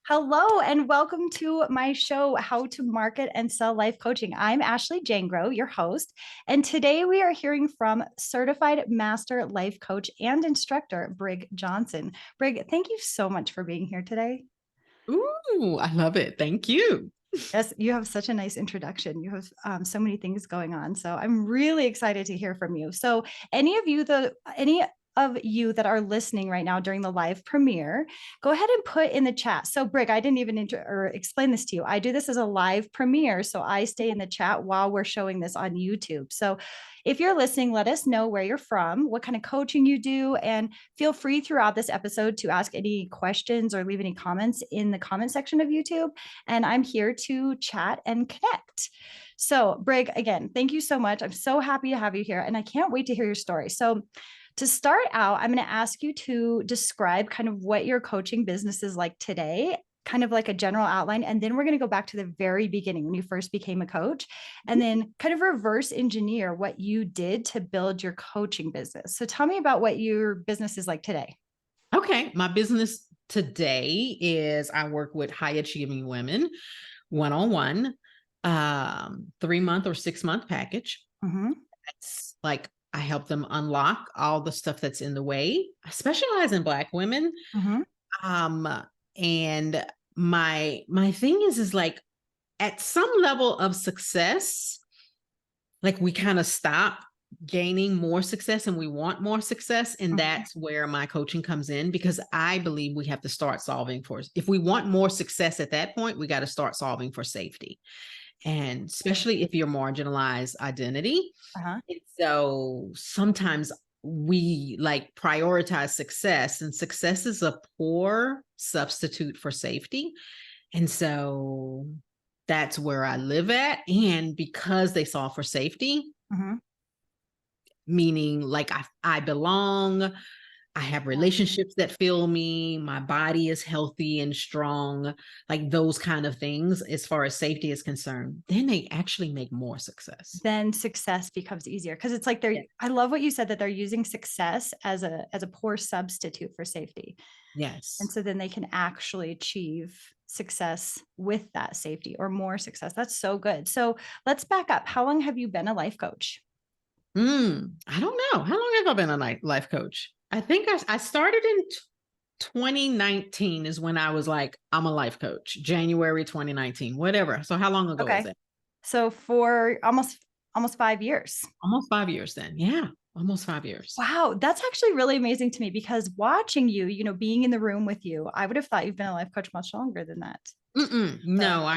Hello, and welcome to my show, How to Market and Sell Life Coaching. I'm Ashley Jangro, your host, and today we are hearing from certified master life coach and instructor, Brig Johnson. Brig, thank you so much for being here today. Ooh, I love it. Thank you. Yes, you have such a nice introduction. You have so many things going on. So I'm really excited to hear from you. So any of you that are listening right now during the live premiere, go ahead and put in the chat. So Brig, I didn't even explain this to you. I do this as a live premiere. So I stay in the chat while we're showing this on YouTube. So if you're listening, let us know where you're from, what kind of coaching you do, and feel free throughout this episode to ask any questions or leave any comments in the comment section of YouTube. And I'm here to chat and connect. So, Brig, again, thank you so much. I'm so happy to have you here, and I can't wait to hear your story. So, to start out, I'm going to ask you to describe kind of what your coaching business is like today, kind of like a general outline. And then we're going to go back to the very beginning when you first became a coach, and then kind of reverse engineer what you did to build your coaching business. So, tell me about what your business is like today. Okay, my business today is I work with high achieving women one-on-one, 3 month or 6 month package. Mm-hmm. It's like I help them unlock all the stuff that's in the way. I specialize in Black women. Mm-hmm. Um, and my thing is like at some level of success, like we kind of stop gaining more success and we want more success. And that's where my coaching comes in, because I believe we have to start solving for, if we want more success at that point, we got to start solving for safety. And especially if you're marginalized identity. Uh-huh. And so sometimes we like prioritize success, and success is a poor substitute for safety. And so that's where I live at. And because they solve for safety, Mm-hmm. meaning like I belong, I have relationships that fill me, my body is healthy and strong, like those kind of things as far as safety is concerned, then they actually make more success. Then success becomes easier because it's like Yeah. I love what you said, that they're using success as a poor substitute for safety. And Yes. so then they can actually achieve success with that safety or more success. That's so good. So let's back up. How long have you been a life coach? I don't know. How long have I been a life coach? I think I started in 2019 is when I was like, I'm a life coach, January 2019, whatever. So how long ago was Okay. that? So for almost 5 years. Almost 5 years then. Yeah, almost 5 years. Wow, that's actually really amazing to me because watching you, being in the room with you, I would have thought you've been a life coach much longer than that. But No,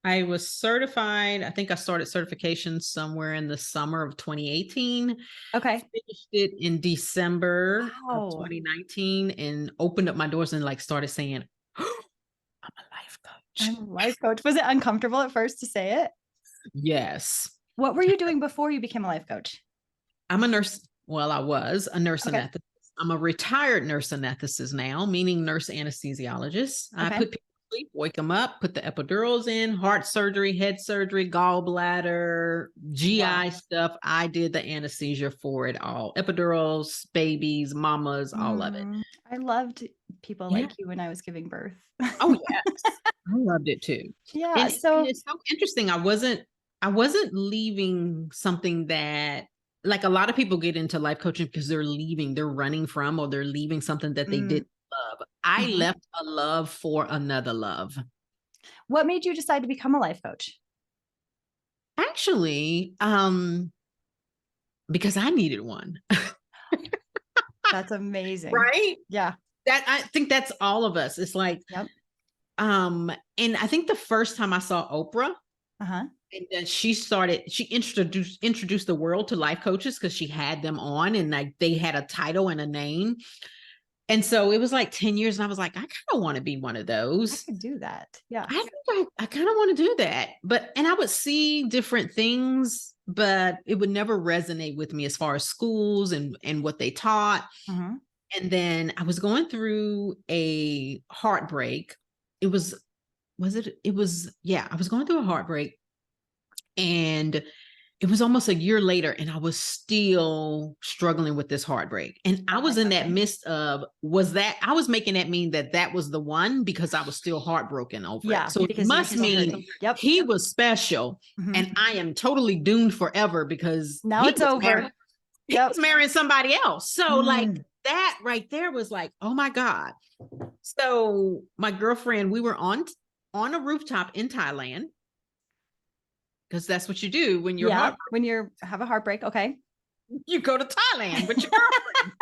I was certified. I think I started certification somewhere in the summer of 2018. okay. Finished it in December of Wow. 2019 and opened up my doors and like started saying, oh, I'm a life I'm coach. a life coach. Was it uncomfortable at first to say it? Yes. What were you doing before you became a life coach? I'm a nurse. Well, I was a nurse Okay. anesthetist. I'm a retired nurse anesthetist now, meaning nurse anesthesiologist. I Okay. put people to sleep, wake them up, put the epidurals in, heart surgery, head surgery, gallbladder, Wow. GI stuff. I did the anesthesia for it all. Epidurals, babies, mamas, all of it. I loved people Yeah. like you when I was giving birth. Oh, yes. I loved it too. Yeah. And So, it's so interesting. I wasn't leaving something that, like, a lot of people get into life coaching because they're leaving, they're running from, or they're leaving something that they mm, didn't love. I mhm. left a love for another love. What made you decide to become a life coach? Actually, because I needed one. That's amazing. Right? Yeah. That I think that's all of us. It's like, Yep. and I think the first time I saw Oprah, Uh-huh. and then she introduced the world to life coaches because she had them on, and like they had a title and a name. And so it was like 10 years, and I was like, I kind of want to be one of I those. could do that. Yeah. I think I kind of want to do that. And I would see different things, but it would never resonate with me as far as schools and what they taught. Mhm. And then I was going through a heartbreak. It was it? It was, yeah, I was going through a heartbreak. And it was almost a year later and I was still struggling with this heartbreak. And I was in that midst of, I was making that mean that that was the one because I was still heartbroken over it. Yeah, So it because you were must still mean hurting. Yep. he was special Mhm. and I am totally doomed forever because Now it's over. he Yep. was marrying somebody else. So like Mm. that right there was like, oh my God. So my girlfriend, we were on a rooftop in Thailand because that's what you do when you're Yeah, heartbroken. when you're have a heartbreak, okay. You go to Thailand with your girlfriend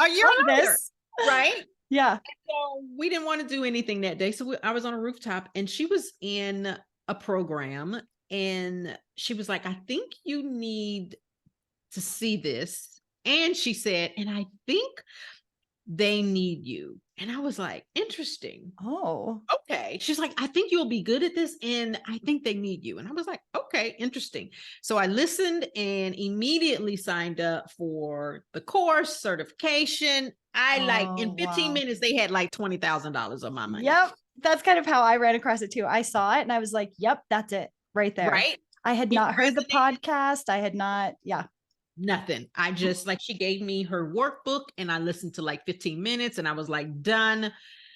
a year Love later, this. right? Yeah. So we didn't want to do anything that day. So I was on a rooftop and she was in a program and she was like, I think you need to see this. And she said, and I think they need you. And I was like, interesting. Oh. Okay. She's like, I think you'll be good at this. And I think they need you. And I was like, okay, interesting. So I listened and immediately signed up for the course certification. I like in Oh, 15 wow. minutes, they had like $20,000 of my money. Yep. That's kind of how I ran across it too. I saw it and I was like, yep, that's it right there. Right. I had It not heard the resonated. podcast. I had not, yeah. Nothing. I just like, she gave me her workbook and I listened to like 15 minutes and I was like, done.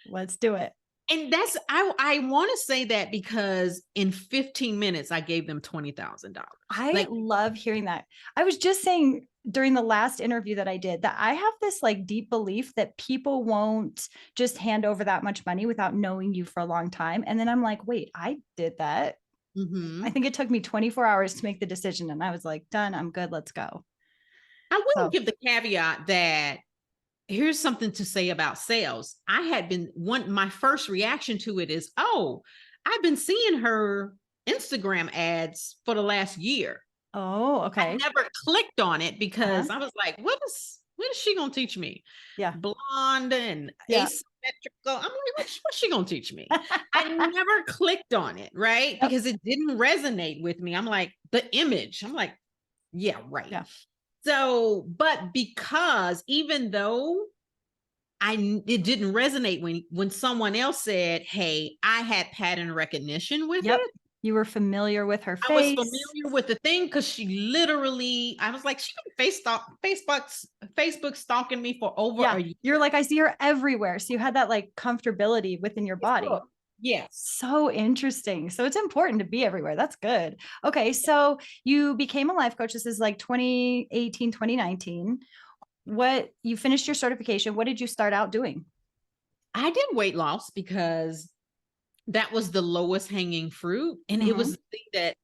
Let's do it. And that's, I want to say that because in 15 minutes, I gave them $20,000. I Like, love hearing that. I was just saying during the last interview that I did that I have this like deep belief that people won't just hand over that much money without knowing you for a long time. And then I'm like, wait, I did that. I think it took me 24 hours to make the decision. And I was like, done, I'm good, let's go. I will So, give the caveat that here's something to say about sales. I had been my first reaction to it is, oh, I've been seeing her Instagram ads for the last year. oh, I okay. never clicked on it Uh-huh. because I was like, what is she gonna teach me? Yeah. Blonde and Yeah. asymmetrical. I'm like, what's she gonna teach me? I never clicked on it, right? Yep. Because it didn't resonate with me. I'm like, the image. I'm like, yeah, right. Yeah. So, but because even though it didn't resonate when someone else said, "Hey, I had pattern recognition with Yep. it." You were familiar with her I was face. familiar with the thing because she literally, I was like, she been Facebook stalking me for over Yeah. a year. You're like, I see her everywhere. So you had that like comfortability within your body. Yes. So interesting. So it's important to be everywhere. That's good. Okay. So you became a life coach. This is like 2018, 2019. What you finished your certification. What did you start out doing? I did weight loss because that was the lowest hanging fruit. And it was Mhm. the thing that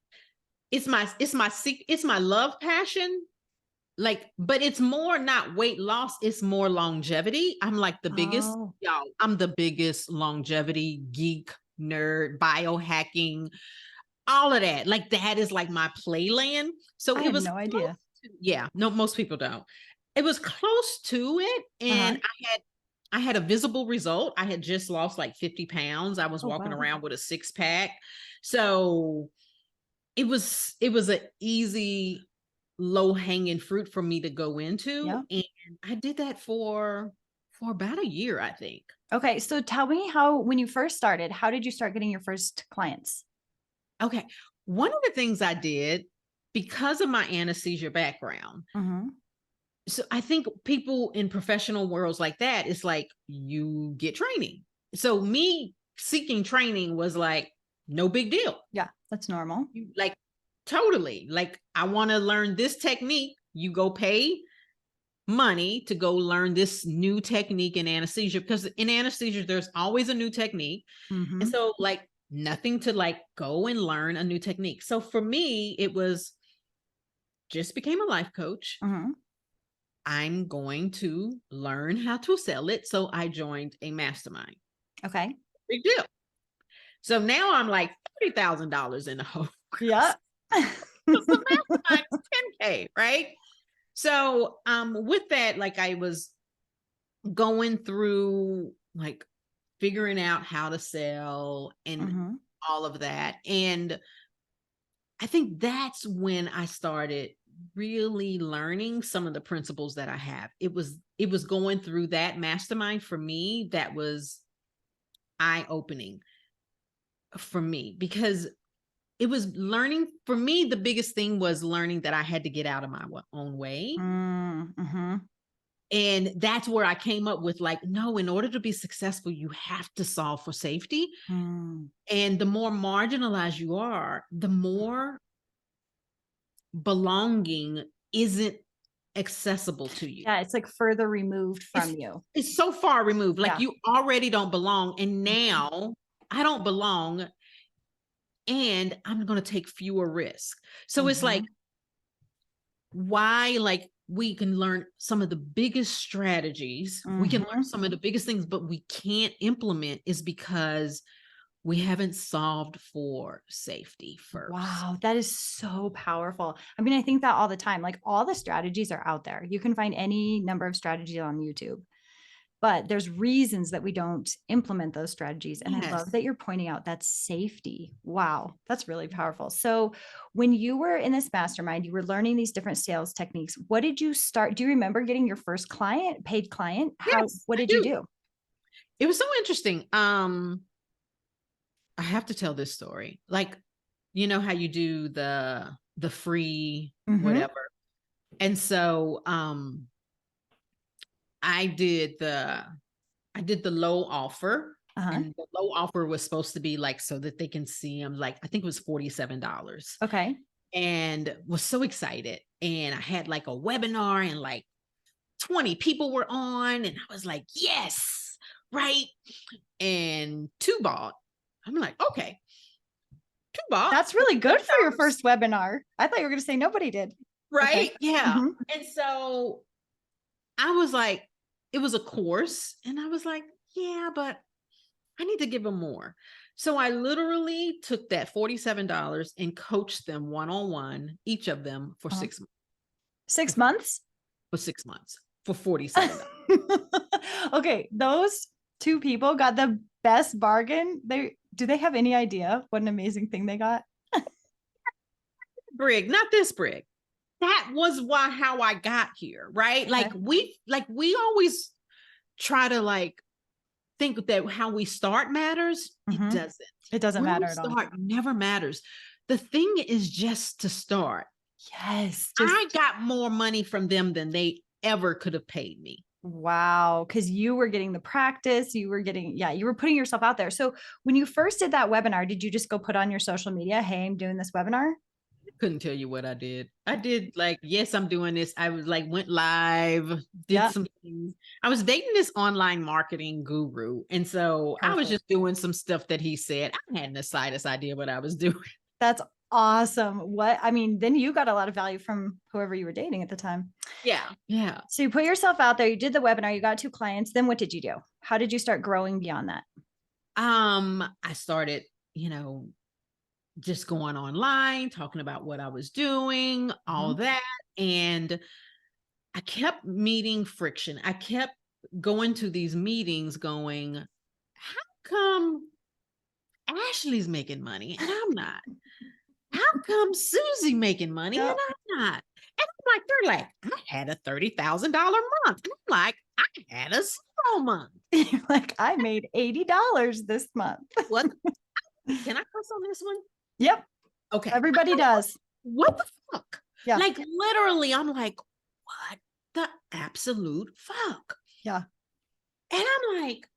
it's my love passion. Like, but it's more not weight loss, it's more longevity. I'm like the biggest, Oh, y'all, I'm the biggest longevity geek, nerd, biohacking, all of that. Like that is like my playland. So I it had was no close idea. yeah, no, most people don't. It was close to it. Uh-huh. And I had a visible result. I had just lost like 50 pounds. I was Oh, walking wow. around with a six pack. So it was an easy low hanging fruit for me to go into, Yeah. and I did that for about a year, I think. Okay. So tell me how, when you first started, how did you start getting your first clients? Okay, one of the things I did because of my anesthesia background. Mhm. So I think people in professional worlds like that, it's like you get training. So me seeking training was like no big deal. Yeah, that's normal. Like totally. Like I want to learn this technique. You go pay money to go learn this new technique in anesthesia because in anesthesia there's always a new technique. And Mhm. so like nothing to like go and learn a new technique. So for me it was just became a life coach. Mhm. I'm going to learn how to sell it. So I joined a mastermind. Okay. Big deal. So now I'm like $30,000 in the hole. Yeah. The mastermind is 10K, right? So with that, like I was going through like figuring out how to sell and Mhm. all of that. And I think that's when I started really learning some of the principles that I have. It was going through that mastermind for me that was eye-opening for me because it was learning for me. The biggest thing was learning that I had to get out of my own way. Mm-hmm. And that's where I came up with like, no, in order to be successful, you have to solve for safety. Mm. And the more marginalized you are, the more belonging isn't accessible to you. Yeah, it's like further removed It's from you. it's so far removed. Like Yeah. you already don't belong. And Mhm. now I don't belong and I'm going to take fewer risks. So it's like, Mhm. why, like, we can learn some of the biggest strategies, we can learn Mhm. some of the biggest things, but we can't implement is because we haven't solved for safety first. Wow, that is so powerful. I mean, I think that all the time. Like all the strategies are out there. You can find any number of strategies on YouTube, but there's reasons that we don't implement those strategies. And I love Yes. that you're pointing out that safety. Wow, that's really powerful. So, when you were in this mastermind, you were learning these different sales techniques. What did you start? Do you remember getting your first client, paid client? Yes, What I did you do. do? It was so interesting. I have to tell this story. Like, you know how you do the free Hmm. whatever. And so I did the I did the low offer, Uh-huh. and the low offer was supposed to be like so that they can see them. Like I think it was $47, Okay. and was so excited. And I had like a webinar, and like 20 people were on, and I was like, yes, right. And two bought. I'm like, okay, two bought That's really good for your $47, first webinar. I thought you were going to say nobody did. Okay. right? Yeah. Hmm. And so I was like, it was a course, and I was like, yeah, but I need to give them more. So I literally took that $47 and coached them one on one, each of them for Uh-huh. 6 months. 6 months. For 6 months for $47. Okay, those two people got the best bargain. They have any idea what an amazing thing they got? Brig, not this Brig. That was why how I got here, right? Okay. Like we always try to like think that how we start matters. It Hmm. doesn't. It doesn't Where we matter at all. start never matters. The thing is just to start. Yes, just I got more money from them than they ever could have paid me. wow, because you were getting the practice, you were getting, yeah, you were putting yourself out there. So when you first did that webinar, did you just go put on your social media, hey, I'm doing this webinar? Couldn't tell you what I did. I did like, yes, I'm doing this. I was like, went live, did Yeah, some things. I was dating this online marketing guru. And so I was perfect. just doing some stuff that he said. I hadn't the slightest idea what I was doing. That's awesome. What I mean, then you got a lot of value from whoever you were dating at the time. Yeah. Yeah. So you put yourself out there, you did the webinar, you got two clients. Then what did you do? How did you start growing beyond that? I started, just going online, talking about what I was doing, all Mhm. that. And I kept meeting friction. I kept going to these meetings going, how come Ashley's making money and I'm not? How come Susie making money and Yeah. I'm not? And I'm like, they're like, I had a $30,000 month. And I'm like, I had a 0 month. You're like, I made $80 this month. What? Can I cuss on this one? Yep. Okay. Everybody does. What the fuck? Yeah. Like literally, I'm like, what the absolute fuck? Yeah. And I'm like,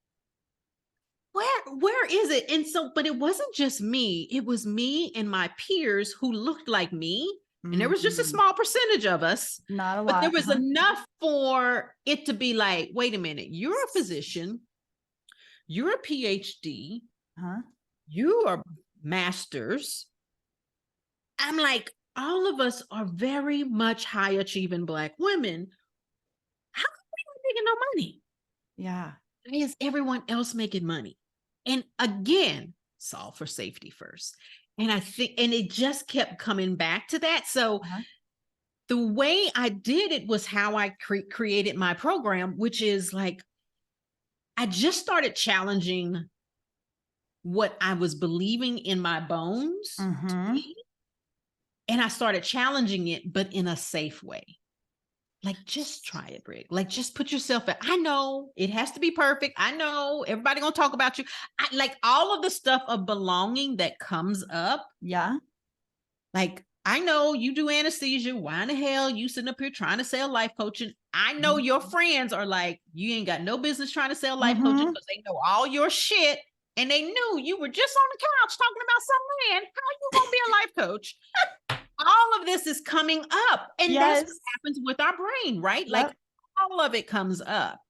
where is it? And so, but it wasn't just me, it was me and my peers who looked like me. And there was just a Mhm. small percentage of us, Not a but there lot. was Uh-huh. enough for it to be like, wait a minute, you're a physician, you're a PhD, Uh-huh. you are masters. I'm like, all of us are very much high achieving Black women. How are we not making no money? Yeah. Why is everyone else making money? And again, solve for safety first. And I think, and it just kept coming back to that. So Uh-huh. the way I did it was how I created my program, which is like, I just started challenging what I was believing in my bones to Mm-hmm. be. And I started challenging it, but in a safe way. Like, just try it, Brig. Like, just put yourself at, I know it has to be perfect. I know everybody gonna talk about you. Like all of the stuff of belonging that comes up. Yeah. Like, I know you do anesthesia. Why in the hell you sitting up here trying to sell life coaching? I know your friends are like, you ain't got no business trying to sell life coaching Mm-hmm. because they know all your shit. And they knew you were just on the couch talking about some man. How you gonna be a life coach? All of this is coming up. And that's what Yes. happens with our brain, right? Like Yep. all of it comes up.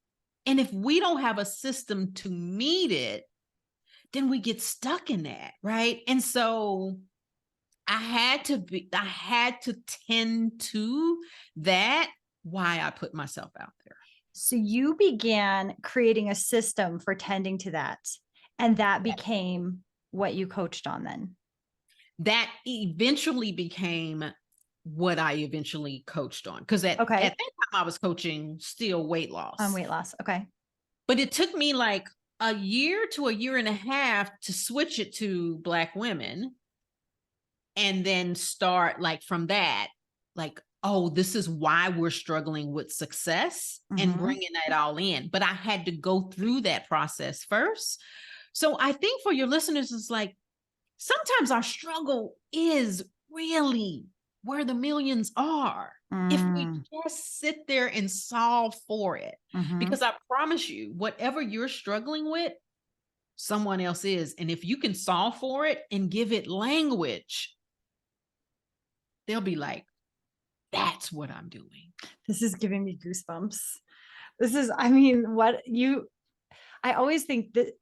And if we don't have a system to meet it, then we get stuck in that, right? And so I had to tend to that, why I put myself out there. So you began creating a system for tending to that, and that Yes. became what you coached on then. That eventually became what I eventually coached on. Because at Okay. that time I was coaching still weight On loss. weight loss. Okay. But it took me like a year to a year and a half to switch it to Black women and then start like from that, like, oh, this is why we're struggling with success and Mm-hmm. bringing that all in. But I had to go through that process first. So I think for your listeners, it's like sometimes our struggle is really where the millions are. If we Mm-hmm. just sit there and solve for it, Mm-hmm. because I promise you, whatever you're struggling with, someone else is. And if you can solve for it and give it language, they'll be like, that's what I'm doing. This is giving me goosebumps. This is, I mean, I always think that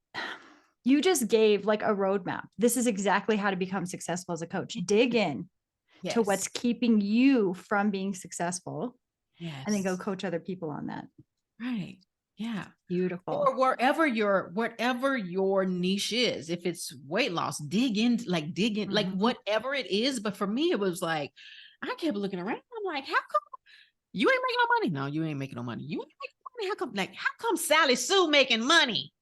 you just gave like a roadmap. This is exactly how to become successful as a coach. Dig in to what's Yes. keeping you from being successful and then go Yes. coach other people on that. Right. Yeah. Beautiful. Or whatever your niche is. If it's weight loss, dig in, like Mhm. whatever it is. But for me, it was like I kept looking around. I'm like, how come you ain't making no money? No, you ain't making no money. You ain't making money. How come Sally Sue making money?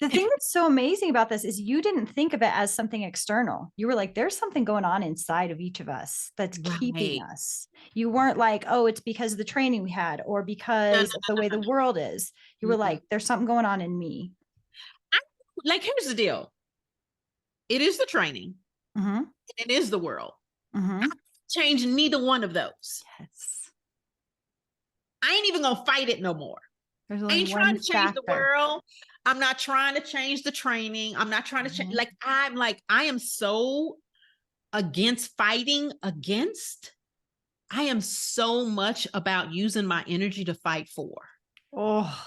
The thing that's so amazing about this is you didn't think of it as something external. You were like, there's something going on inside of each of us that's keeping Right. us. You weren't like, oh, it's because of the training we had or No, no, because of the way the world is. You no, were no. Mm-mm. like, there's something going on in me. I, like, here's the deal. It is the training. Hmm. And it is the world. I Hmm. change neither one of those. Yes. I ain't even gonna fight it no more. There's I only ain't trying one to change the factor. world. I'm not trying to change the training. I'm not trying to change. Mhm. I am so against fighting against. I am so much about using my energy to fight for. Oh,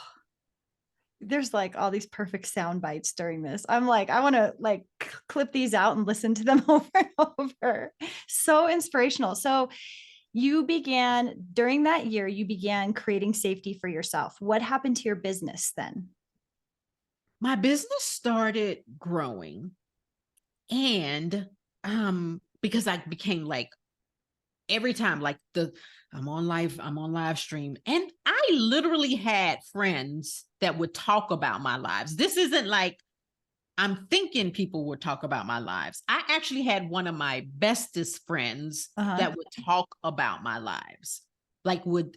there's like all these perfect sound bites during this. I'm like, I want to like clip these out and listen to them over and over. So inspirational. So you began during that year, you began creating safety for yourself. What happened to your business then? My business started growing and because I became like every time like the I'm on live stream and I literally had friends that would talk about my lives. This isn't like I'm thinking people would talk about my lives. I actually had one of my bestest friends Uh-huh. that would talk about my lives, like would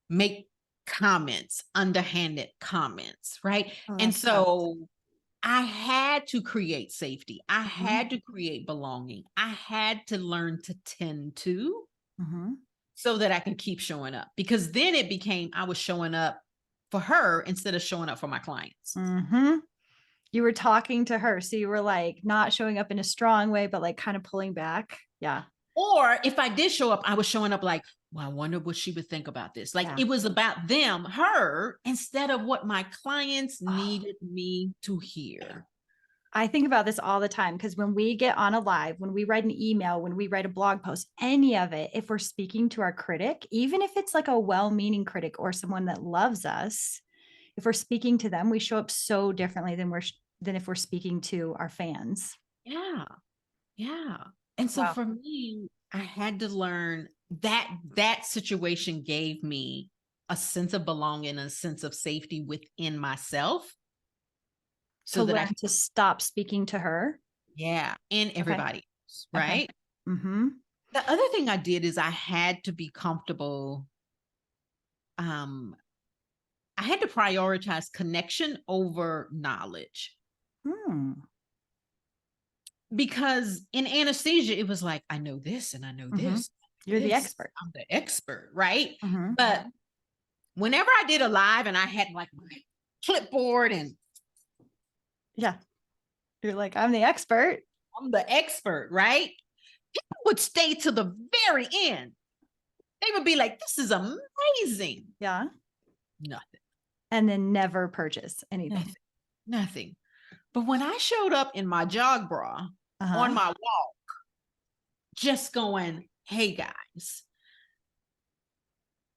make comments, underhanded comments, right? Oh, And that's tough. so I had to create safety. I Mhm. had to create belonging. I had to learn to tend to Mhm. so that I can keep showing up because then it became I was showing up for her instead of showing up for my clients. Mhm. You were talking to her, so you were like not showing up in a strong way, but like kind of pulling back. Yeah. Or if I did show up, I was showing up like, well, I wonder what she would think about this. Like Yeah. it was about them, her, instead of what my clients Oh, needed me to hear. I think about this all the time because when we get on a live, when we write an email, when we write a blog post, any of it, if we're speaking to our critic, even if it's like a well meaning critic or someone that loves us, if we're speaking to them, we show up so differently than if we're speaking to our fans. Yeah. Yeah. And so Wow. for me, I had to learn that that situation gave me a sense of belonging, a sense of safety within myself To so that I learn could, to stop speaking to her. yeah, and Okay. everybody else, Okay. right? Mm-hmm. The other thing I did is I had to be comfortable. Um, I had to prioritize connection over knowledge. Hmm. because in anesthesia, it was like, I know this and I know Mhm. this. You're the This, expert. I'm the expert, right? Mhm. But whenever I did a live and I had like my clipboard and Yeah. You're like, "I'm the expert." I'm the expert, right? People would stay to the very end. They would be like, this is amazing. Yeah. Nothing, And then never purchase anything. nothing, nothing. But when I showed up in my jog bra on Uh-huh. my walk, just going, hey guys,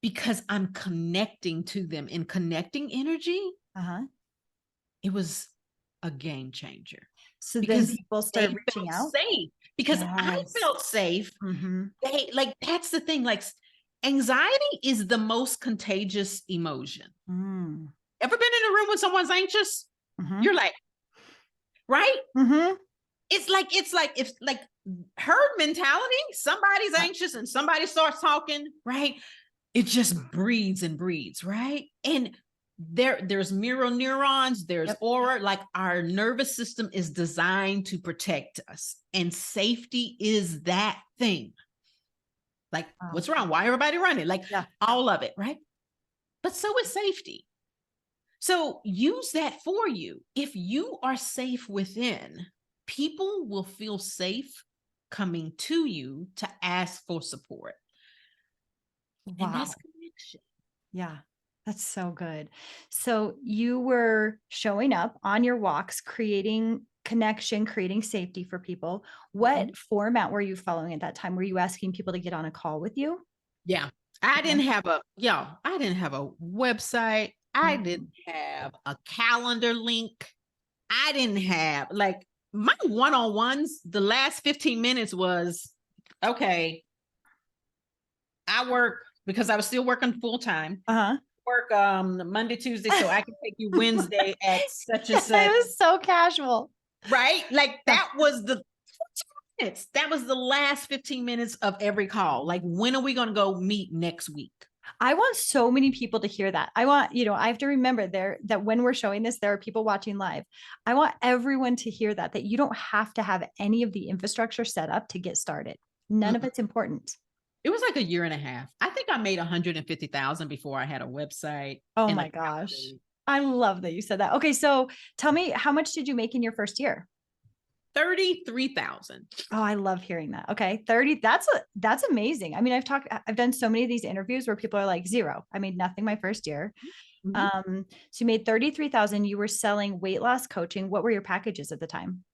because I'm connecting to them and connecting energy, Uh-huh. it was a game changer So then because people they start reaching felt out? safe. Because I Yes. felt safe. Mhm. They like that's the thing. Like anxiety is the most contagious emotion. Mm. Ever been in a room when someone's anxious? Mhm. You're like, right? Mhm. It's like if like herd mentality, somebody's Yeah. anxious and somebody starts talking, right? It just breeds and breeds, right? And there's mirror neurons, there's Yep. aura, like our nervous system is designed to protect us, and safety is that thing. Like, Wow. what's wrong? Why everybody running? Like Yeah. all of it, right? But so is safety. So use that for you. If you are safe within, people will feel safe coming to you to ask for support. And that's Wow. connection. Yeah. That's so good. So you were showing up on your walks, creating connection, creating safety for people. Mhm. What format were you following at that time? Were you asking people to get on a call with you? Yeah. Okay. I didn't have a website. I Mm. didn't have a calendar link. I didn't have like my one-on-ones, the last 15 minutes was okay. I work because I was still working full time. Uh-huh. Work Monday, Tuesday, so I can take you Wednesday at such and It such, was so casual. right? Like Yeah. that was the 15 minutes. That was the last 15 minutes of every call. Like, when are we gonna go meet next week? I want so many people to hear that. I want, I have to remember there that when we're showing this, there are people watching live. I want everyone to hear that you don't have to have any of the infrastructure set up to get started. None of Mm-mm. it's important. It was like a year and a half. I think I made 150,000 before I had a website Oh and a my gosh. calendar. I love that you said that. Okay, so tell me, how much did you make in your first year? 33,000. Oh, I love hearing that. Okay. 30. That's amazing. I mean, I've done so many of these interviews where people are like 0. I made nothing my first year. Mhm. So you made 33,000. You were selling weight loss coaching. What were your packages at the time?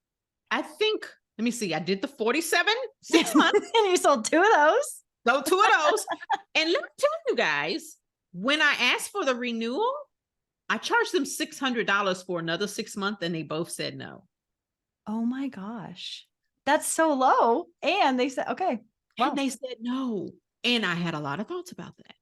I think, let me see, I did the 47, And 6 months. you sold 2 of those. So 2 of those. And let me tell you guys, when I asked for the renewal, I charged them $600 for another 6 months, and they both said no. Oh my gosh. That's so low. And they said, okay, And well, they said no. And I had a lot of thoughts about that.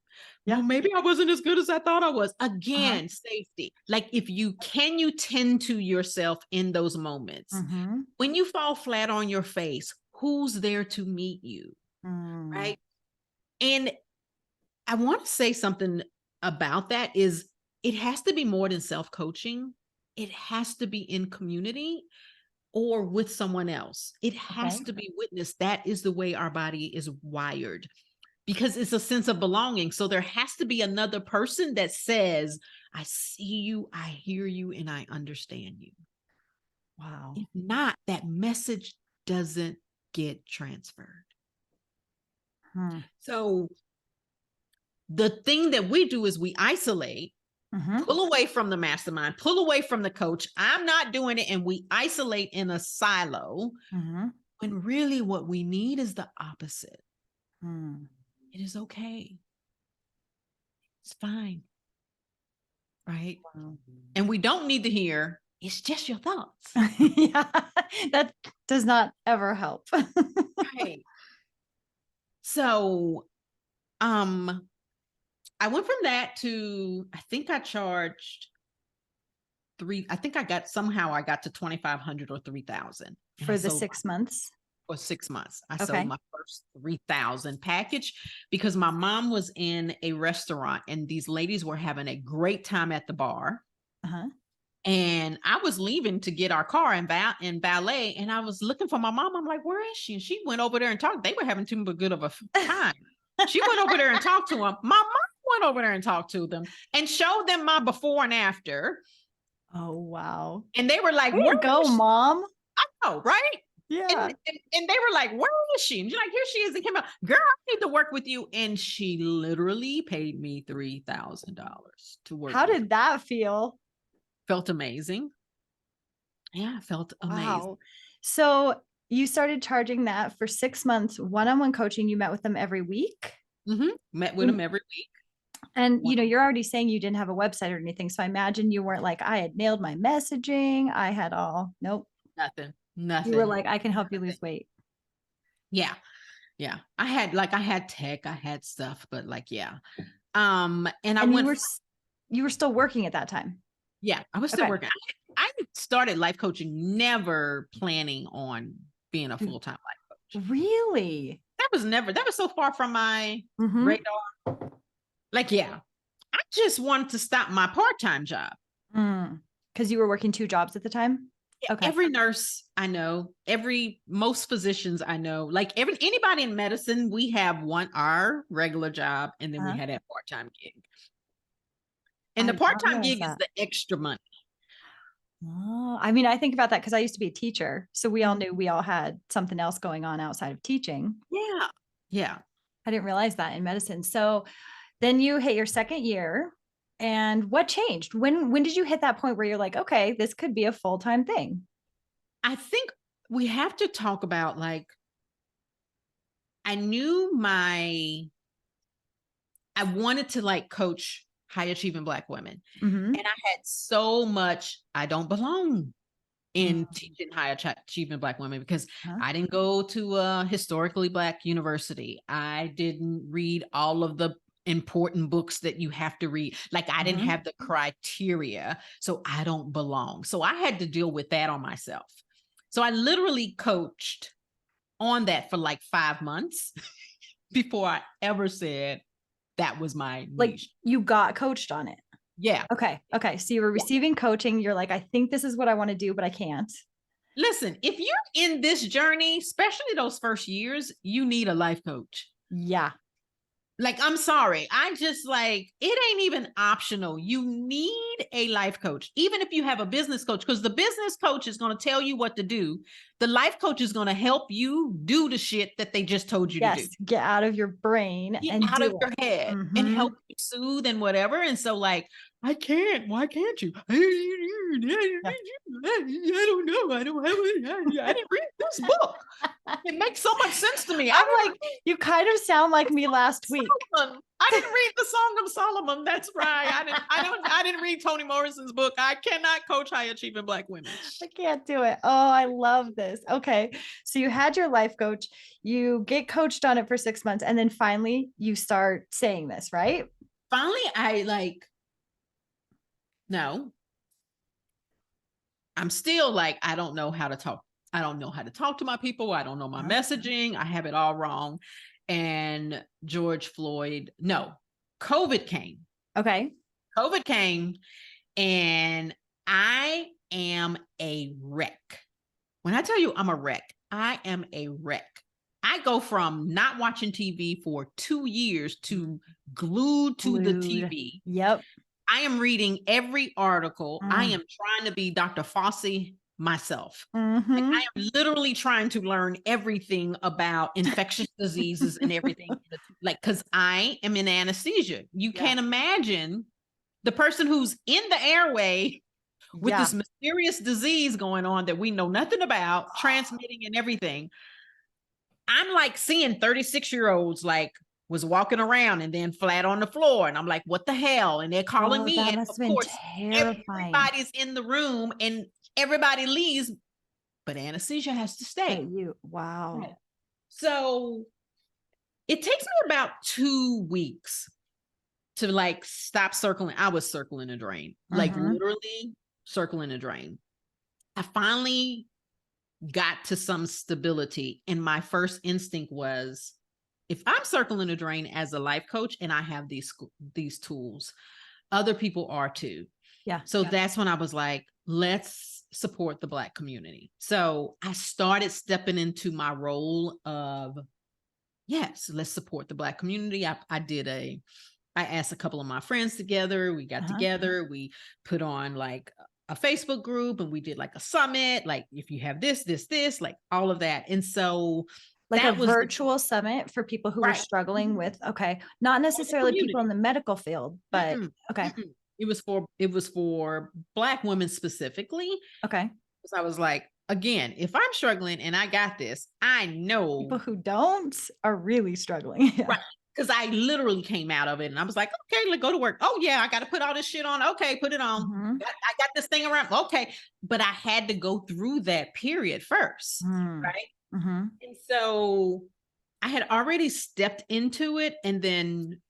Well, yeah. maybe I wasn't as good as I thought I was. Uh-huh. Again, safety. Like, if you tend to yourself in those moments. Mm-hmm. When you fall flat on your face, who's there to meet you? Mm. Right. And I want to say something about that is it has to be more than self-coaching. It has to be in community or with someone else. It has Okay. to be witnessed. That is the way our body is wired because it's a sense of belonging. So there has to be another person that says, I see you, I hear you, and I understand you. Wow. If not, that message doesn't get transferred. Hmm. So the thing that we do is we isolate, Mm-hmm. pull away from the mastermind, pull away from the coach. I'm not doing it. And we isolate in a silo Mm-hmm. when really what we need is the opposite. Hmm. It is okay. It's fine. Right. Wow. And we don't need to hear, it's just your thoughts. Yeah, that does not ever help. Right. So, I went from that to, I think I charged I think I got to 2,500 or 3,000, and I For the sold 6 months? for 6 months. I sold Okay. my first 3,000 package because my mom was in a restaurant and these ladies were having a great time at the bar. Uh-huh. And I was leaving to get our car in ballet, and I was looking for my mom. I'm like, where is she? And she went over there and talked. They were having too good of a time. She went over there and talked to them. My mom went over there and talked to them and showed them my before and after. Oh, wow. And they were like, Way where to go, is she? Mom. I know, right? Yeah. And they were like, where is she? And she's like, here she is. And came out, girl, I need to work with you. And she literally paid me $3,000 to work How with her. did that feel? Felt amazing. Yeah, felt amazing. Wow. So you started charging that for 6 months, one-on-one coaching. You met with them every week. Met with them every week. And you're already saying you didn't have a website or anything. So I imagine you weren't like, I had nailed my messaging. I had all, nope. Nothing. You were like, I can help you lose weight. Yeah. Yeah. I had tech, I had stuff, but like, yeah. And you were still working at that time. Yeah, I was still working. I started life coaching, never planning on being a full-time life coach. Really? That was so far from my radar. Like, yeah, I just wanted to stop my part-time job. Because you were working 2 jobs at the time? Okay. Every nurse I know, most physicians I know, like anybody in medicine, we have our regular job, and then we had that part-time gig. And the part-time gig is the extra money. Oh, I mean, I think about that because I used to be a teacher. So we all knew we all had something else going on outside of teaching. Yeah. Yeah. I didn't realize that in medicine. So then you hit your second year. And what changed? When did you hit that point where you're like, okay, this could be a full-time thing? I think we have to talk about, like, I wanted to like coach high achieving Black women. And I had so much, I don't belong in teaching high achieving Black women because I didn't go to a historically Black university. I didn't read all of the important books that you have to read. Like, I didn't have the criteria, so I don't belong. So I had to deal with that on myself. So I literally coached on that for like 5 months before I ever said that was my niche. Like, you got coached on it. Yeah. Okay. So you were receiving coaching. You're like, I think this is what I want to do, but I can't. Listen, if you're in this journey, especially those first years, you need a life coach. Yeah. Like, I'm sorry. I just like, it ain't even optional. You need a life coach, even if you have a business coach, because the business coach is going to tell you what to do. The life coach is going to help you do the shit that they just told you to do. Get out of your brain and out of your head and help you soothe and whatever. And so, like, I can't. Why can't you? I don't know. I didn't read this book. It makes so much sense to me. I'm like, you kind of sound like me last week. Solomon. I didn't read the Song of Solomon. That's right. I didn't read Toni Morrison's book. I cannot coach high achieving Black women. I can't do it. Oh, I love this. Okay. So you had your life coach, you get coached on it for 6 months, and then finally you start saying this, right? Finally, no. I'm still like, I don't know how to talk. I don't know how to talk to my people. I don't know my messaging. I have it all wrong. And COVID came. Okay. COVID came, and I am a wreck. When I tell you I'm a wreck, I am a wreck. I go from not watching TV for 2 years to glued to the TV. Yep. I am reading every article. I am trying to be Dr. Fossey myself. Like, I am literally trying to learn everything about infectious diseases and everything. Like, because I am in anesthesia. You can't imagine the person who's in the airway with this mysterious disease going on that we know nothing about, transmitting and everything. I'm like seeing 36-year-olds like was walking around and then flat on the floor. And I'm like, what the hell? And they're calling me. And of course, everybody's in the room and everybody leaves, but anesthesia has to stay. Wow. So it takes me about 2 weeks to like stop circling. I was circling a drain, like literally circling a drain. I finally got to some stability. And my first instinct was, if I'm circling a drain as a life coach and I have these tools, other people are too. Yeah. So that's when I was like, let's support the Black community. So I started stepping into my role of, yes, let's support the Black community. I asked a couple of my friends together. We got Uh-huh. together. We put on like a Facebook group and we did like a summit. Like if you have this, like all of that. And so Like a that was the virtual summit for people who were right. struggling Mhm. with, okay, not For the necessarily people in community. the medical field, but Mm-mm, okay. mm-mm. It was for Black women specifically. Okay. Because I was like, again, if I'm struggling and I got this, I People know. who don't are really struggling. Yeah. Right. Because I literally came out of it and I was like, okay, let's go to work. Oh, yeah, I got to put all this shit on. Okay, put it on. Mhm. I got this thing around. Okay. But I had to go through that period first. Mm. Right. Mhm. And so I had already stepped into it. And then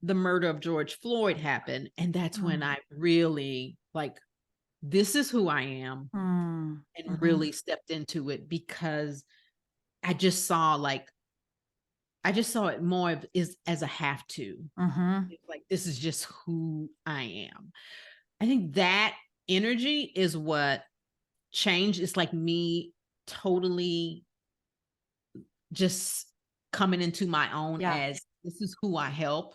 the murder of George Floyd happened. And that's when Mm. I really like, this is who I am, Mm. and Mhm. really stepped into it because I just saw like, I just saw it more of is as a have to. Mhm. It's like this is just who I am. I think that energy is what changed. It's like me totally just coming into my own Yeah. as this is who I help.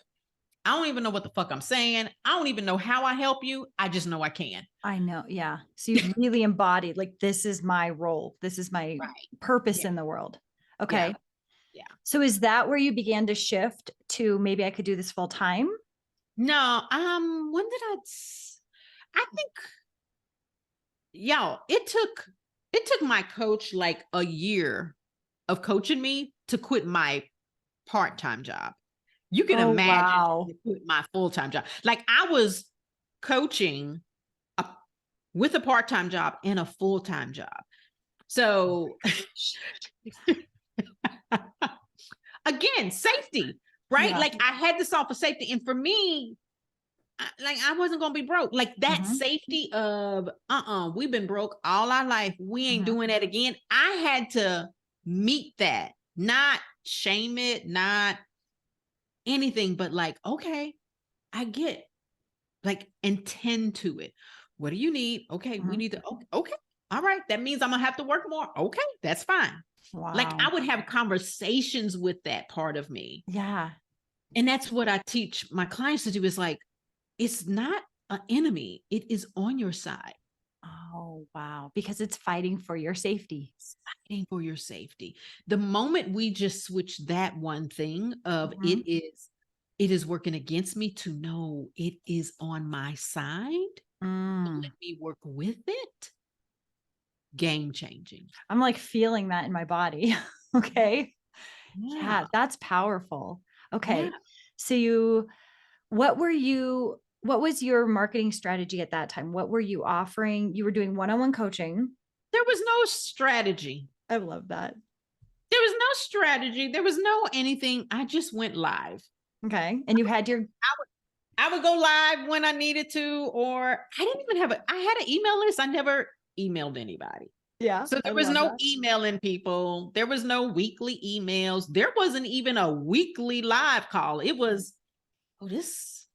I don't even know what the fuck I'm saying. I don't even know how I help you. I just know I can. I know. Yeah. So you've really embodied like this is my role. This is my Right. purpose Yeah. in the world. Yeah. Okay. Yeah. So is that where you began to shift to maybe I could do this full time? No, when did I think, y'all, it took my coach like a year of coaching me to quit my part-time job. You can Oh, imagine wow. to quit my full-time job. Like I was coaching a, with a part-time job and a full-time job. So again, safety, right? Yeah. Like I had to solve for safety. And for me, like I wasn't gonna be broke. Like that Mhm. safety of we've been broke all our life. We ain't Mhm. doing that again. I had to meet that, not shame it, not anything, but like, okay, I get like and tend to it. What do you need? Okay, we Mhm. need to okay. All right. That means I'm gonna have to work more. Okay, that's fine. Like I Wow. would have conversations with that part of me. Yeah. And that's what I teach my clients to do is like, it's not an enemy. It is on your side. Oh, wow. Because it's fighting for your safety. It's fighting for your safety. The moment we just switch that one thing of Mhm. it is working against me to know it is on my side. Mm. Let me work with it. Game changing. I'm like feeling that in my body. Okay. Yeah. Yeah, that's powerful. Yeah. Okay. So what was your marketing strategy at that time? What were you offering? You were doing one-on-one coaching. There was no strategy. I love that. There was no strategy. There was no anything. I just went live. Okay. And you had your I would go live when I needed to, or I didn't even have I had an email list. I never emailed anybody. yeah, So I there was love no that. emailing people. There was no weekly emails. There wasn't even a weekly live call. It was, oh, this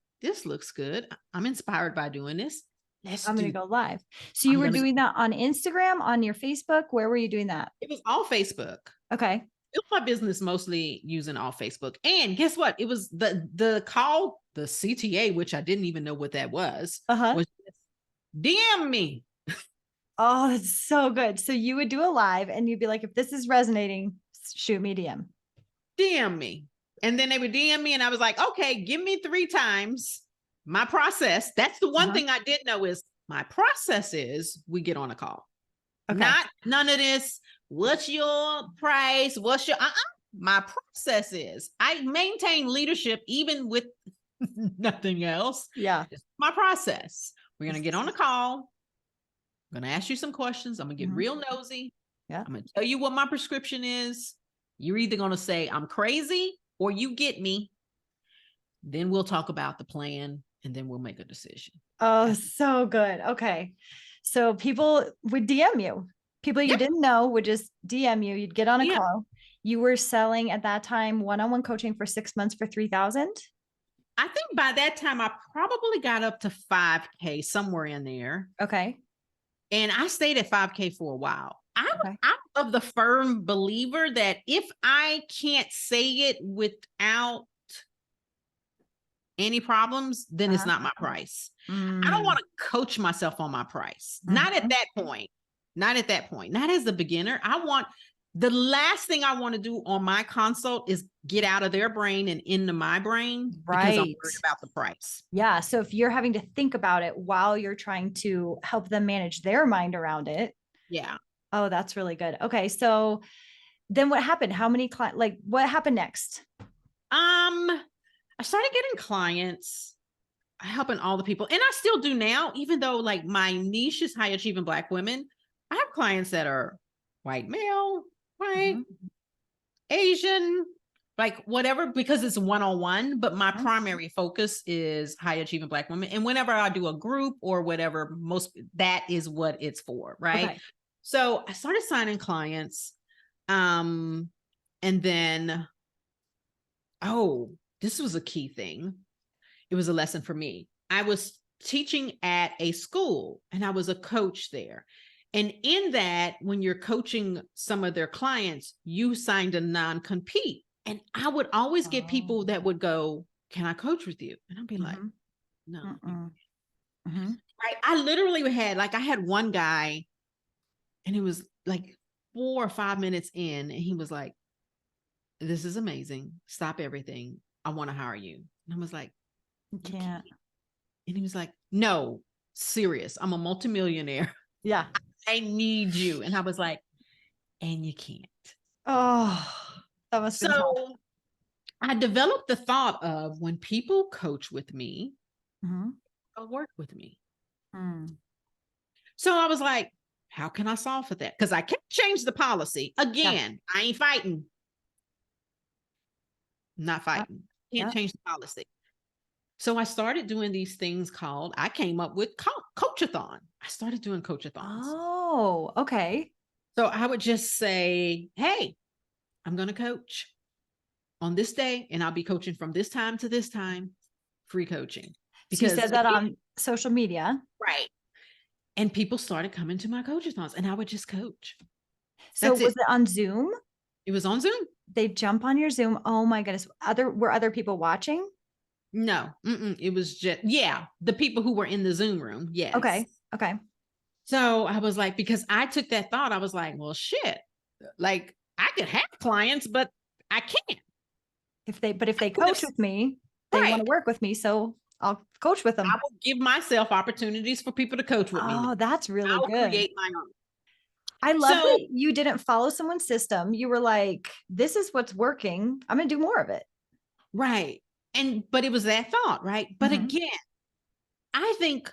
looks good. I'm inspired by doing this. Let's I'm going do. to go live. So you I'm were gonna. doing that on Instagram, on your Facebook? Where were you doing that? It was all Facebook. Okay. It was my business mostly using all Facebook. And guess what? It was the call, the CTA, which I didn't even know what that Uh-huh. was just DM me. Oh, that's so good. So you would do a live and you'd be like, if this is resonating, shoot me a DM. DM me. And then they would DM me, and I was like, okay, give me 3 times my process. That's the one Uh-huh. thing I did know is my process is we get on a call. Okay. Not none of this. What's your price? What's your my process is I maintain leadership even with nothing else. Yeah. It's my process. We're gonna get on a call. I'm gonna ask you some questions. I'm gonna get Mhm. real nosy. Yeah. I'm gonna tell you what my prescription is. You're either gonna say I'm crazy or you get me. Then we'll talk about the plan and then we'll make a decision. Oh, That's so good. Okay. So people would DM you. People you yep. didn't know would just DM you. You'd get on a Yeah. call. You were selling at that time one-on-one coaching for 6 months for 3,000. I think by that time I probably got up to 5K somewhere in there. Okay. And I stayed at 5K for a while. Okay. I'm of the firm believer that if I can't say it without any problems, then it's Uh-huh. not my price. I don't Mm. want to coach myself on my price. Not at Mhm. that point. Not at that point. Not as a beginner. The last thing I want to do on my consult is get out of their brain and into my brain because I'm Right. worried about the price. Yeah. So if you're having to think about it while you're trying to help them manage their mind around it, Yeah. oh, that's really good. Okay. So then what happened? How many clients, like what happened next? I started getting clients, helping all the people, and I still do now, even though like my niche is high achieving Black women. I have clients that are white male, white, Mhm. Asian, like whatever, because it's one-on-one, but my Mhm. primary focus is high achieving Black women. And whenever I do a group or whatever, that is what it's for, right? Okay. So I started signing clients. Um, and then, oh, this was a key thing. It was a lesson for me. I was teaching at a school and I was a coach there. And in that, when you're coaching some of their clients, you signed a non-compete. And I would always get people Oh. that would go, "Can I coach with you?" And I'd be like, Mhm. "No, you Mm-mm. Mhm. right." I literally I had one guy and it was like 4 or 5 minutes in, and he was like, "This is amazing. Stop everything. I want to hire you." And I was like, You "You can't." can't. And he was like, "No, serious. I'm a multimillionaire. Yeah. I need you." And I was like, "And you can't." Oh, that must have been tough. So I developed the thought of when people coach with me, Mhm. they'll work with me. Mm. So I was like, how can I solve for that? Because I can't change the policy. Yeah. Again, I ain't fighting. Not Yep. fighting. Can't Yep. change the policy. So I started doing these things called, I came up with coachathon. I started doing coachathons. Oh, okay. So I would just say, hey, I'm going to coach on this day, and I'll be coaching from this time to this time, free coaching. So you Because said that again, on social media. right. And people started coming to my coachathons and I would just coach. So That's was it. it on Zoom? It was on Zoom. They jump on your Zoom. Oh my goodness. Were other people watching? No, it was just, yeah, the people who were in the Zoom room. Yes. Okay. Okay. So I was like, because I took that thought, I was like, well, shit, like I could have clients, but I can't. If they What if, coach with me, they want right. to work with me. So I'll coach with I them. will give myself opportunities for people to coach with me now. Oh, that's really I'll good. create my own. I love So, that you didn't follow someone's system. You were like, this is what's working. I'm going to do more of it. right. But it was that thought, right? But Mhm. again, I think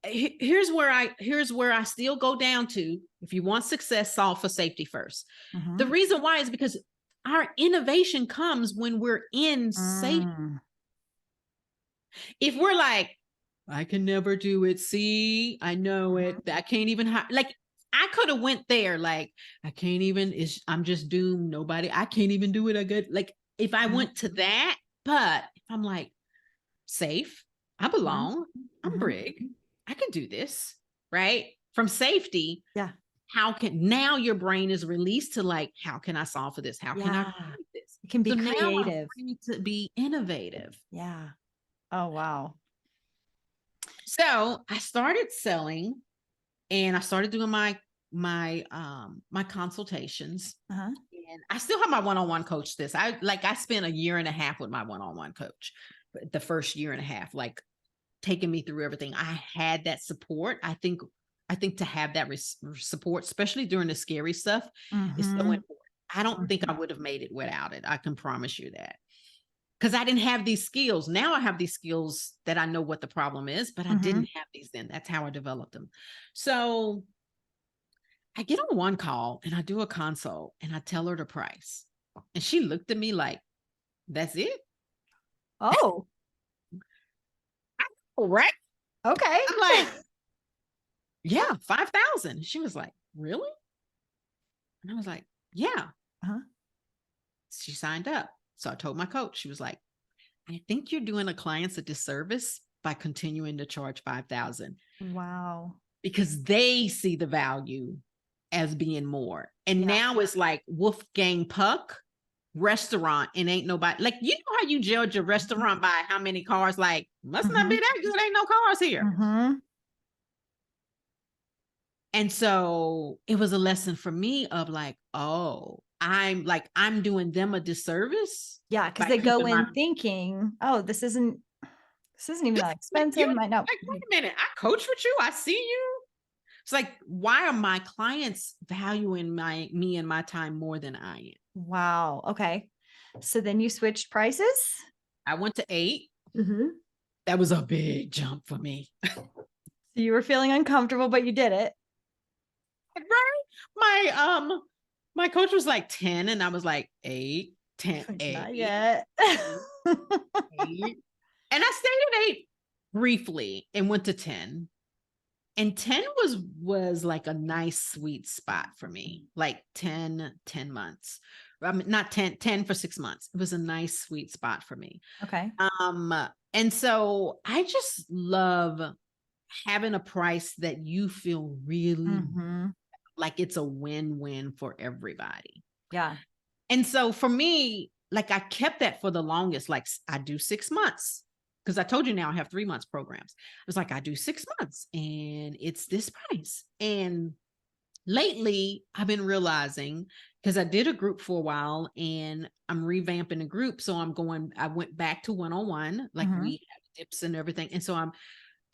here's where I still go down to, if you want success, solve for safety first. The Mhm. reason why is because our innovation comes when we're in safe. Mm. If we're like, I can never do it, see, I know it, Mhm. I can't even like I could have went there like I can't even, I'm just doomed, nobody, I can't even do it, I good, like if I Mhm. went to that. But if I'm like, safe, I Mhm. belong, I'm Mhm. Brig, I can do this, right? From safety, Yeah. how can, now your brain is released to like, how can I solve for this? How can I Yeah. create this? It can be So now I'm creative. free to be innovative. Yeah. Oh, wow. So I started selling and I started doing my consultations. Uh-huh. And I still have my one-on-one coach. I spent a year and a half with my one-on-one coach, the first year and a half, like taking me through everything. I had that support. I think to have that support, especially during the scary stuff, is so Mhm. important. I don't think I Mhm. would have made it without it. I can promise you that. Because I didn't have these skills. Now I have these skills that I know what the problem is, but I Mhm. didn't have these then. That's how I developed them. So I get on one call and I do a consult and I tell her the price. And she looked at me like, that's it? Oh, All right. okay. I'm like, yeah, 5,000. She was like, really? And I was like, yeah. Uh-huh. She signed up. So I told my coach, she was like, I think you're doing the clients a disservice by continuing to charge 5,000. Wow. because they see the value as being more. And Yeah. now it's like Wolfgang Puck restaurant and ain't nobody, like, you know how you judge a restaurant by how many cars, like, must not be that good, ain't no cars here. Mm-hmm. And so it was a lesson for me of like, oh, I'm doing them a disservice Yeah, because by they go keeping my, in thinking, oh, this isn't even this, that like, you, expensive. Might not. like, wait a minute, I coach with you, I see you. It's like, why are my clients valuing me and my time more than I am? Wow. Okay. So then you switched prices. I went to 8. Mm-hmm. That was a big jump for me. So you were feeling uncomfortable, but you did it. Right? My coach was like 10 and I was like 8, 10, Not 8, yet. 8. And I stayed at 8 briefly and went to 10. And 10 was like a nice sweet spot for me. Like 10 months. I mean, not 10 for 6 months. It was a nice sweet spot for me. Okay. And so I just love having a price that you feel really Mm-hmm. like it's a win-win for everybody. Yeah. And so for me, like, I kept that for the longest. Like, I do 6 months because I told you now I have 3 months programs. I was like, I do 6 months and it's this price. And lately I've been realizing, because I did a group for a while and I'm revamping a group. So I went back to one-on-one, like Mm-hmm. we have tips and everything. And so I'm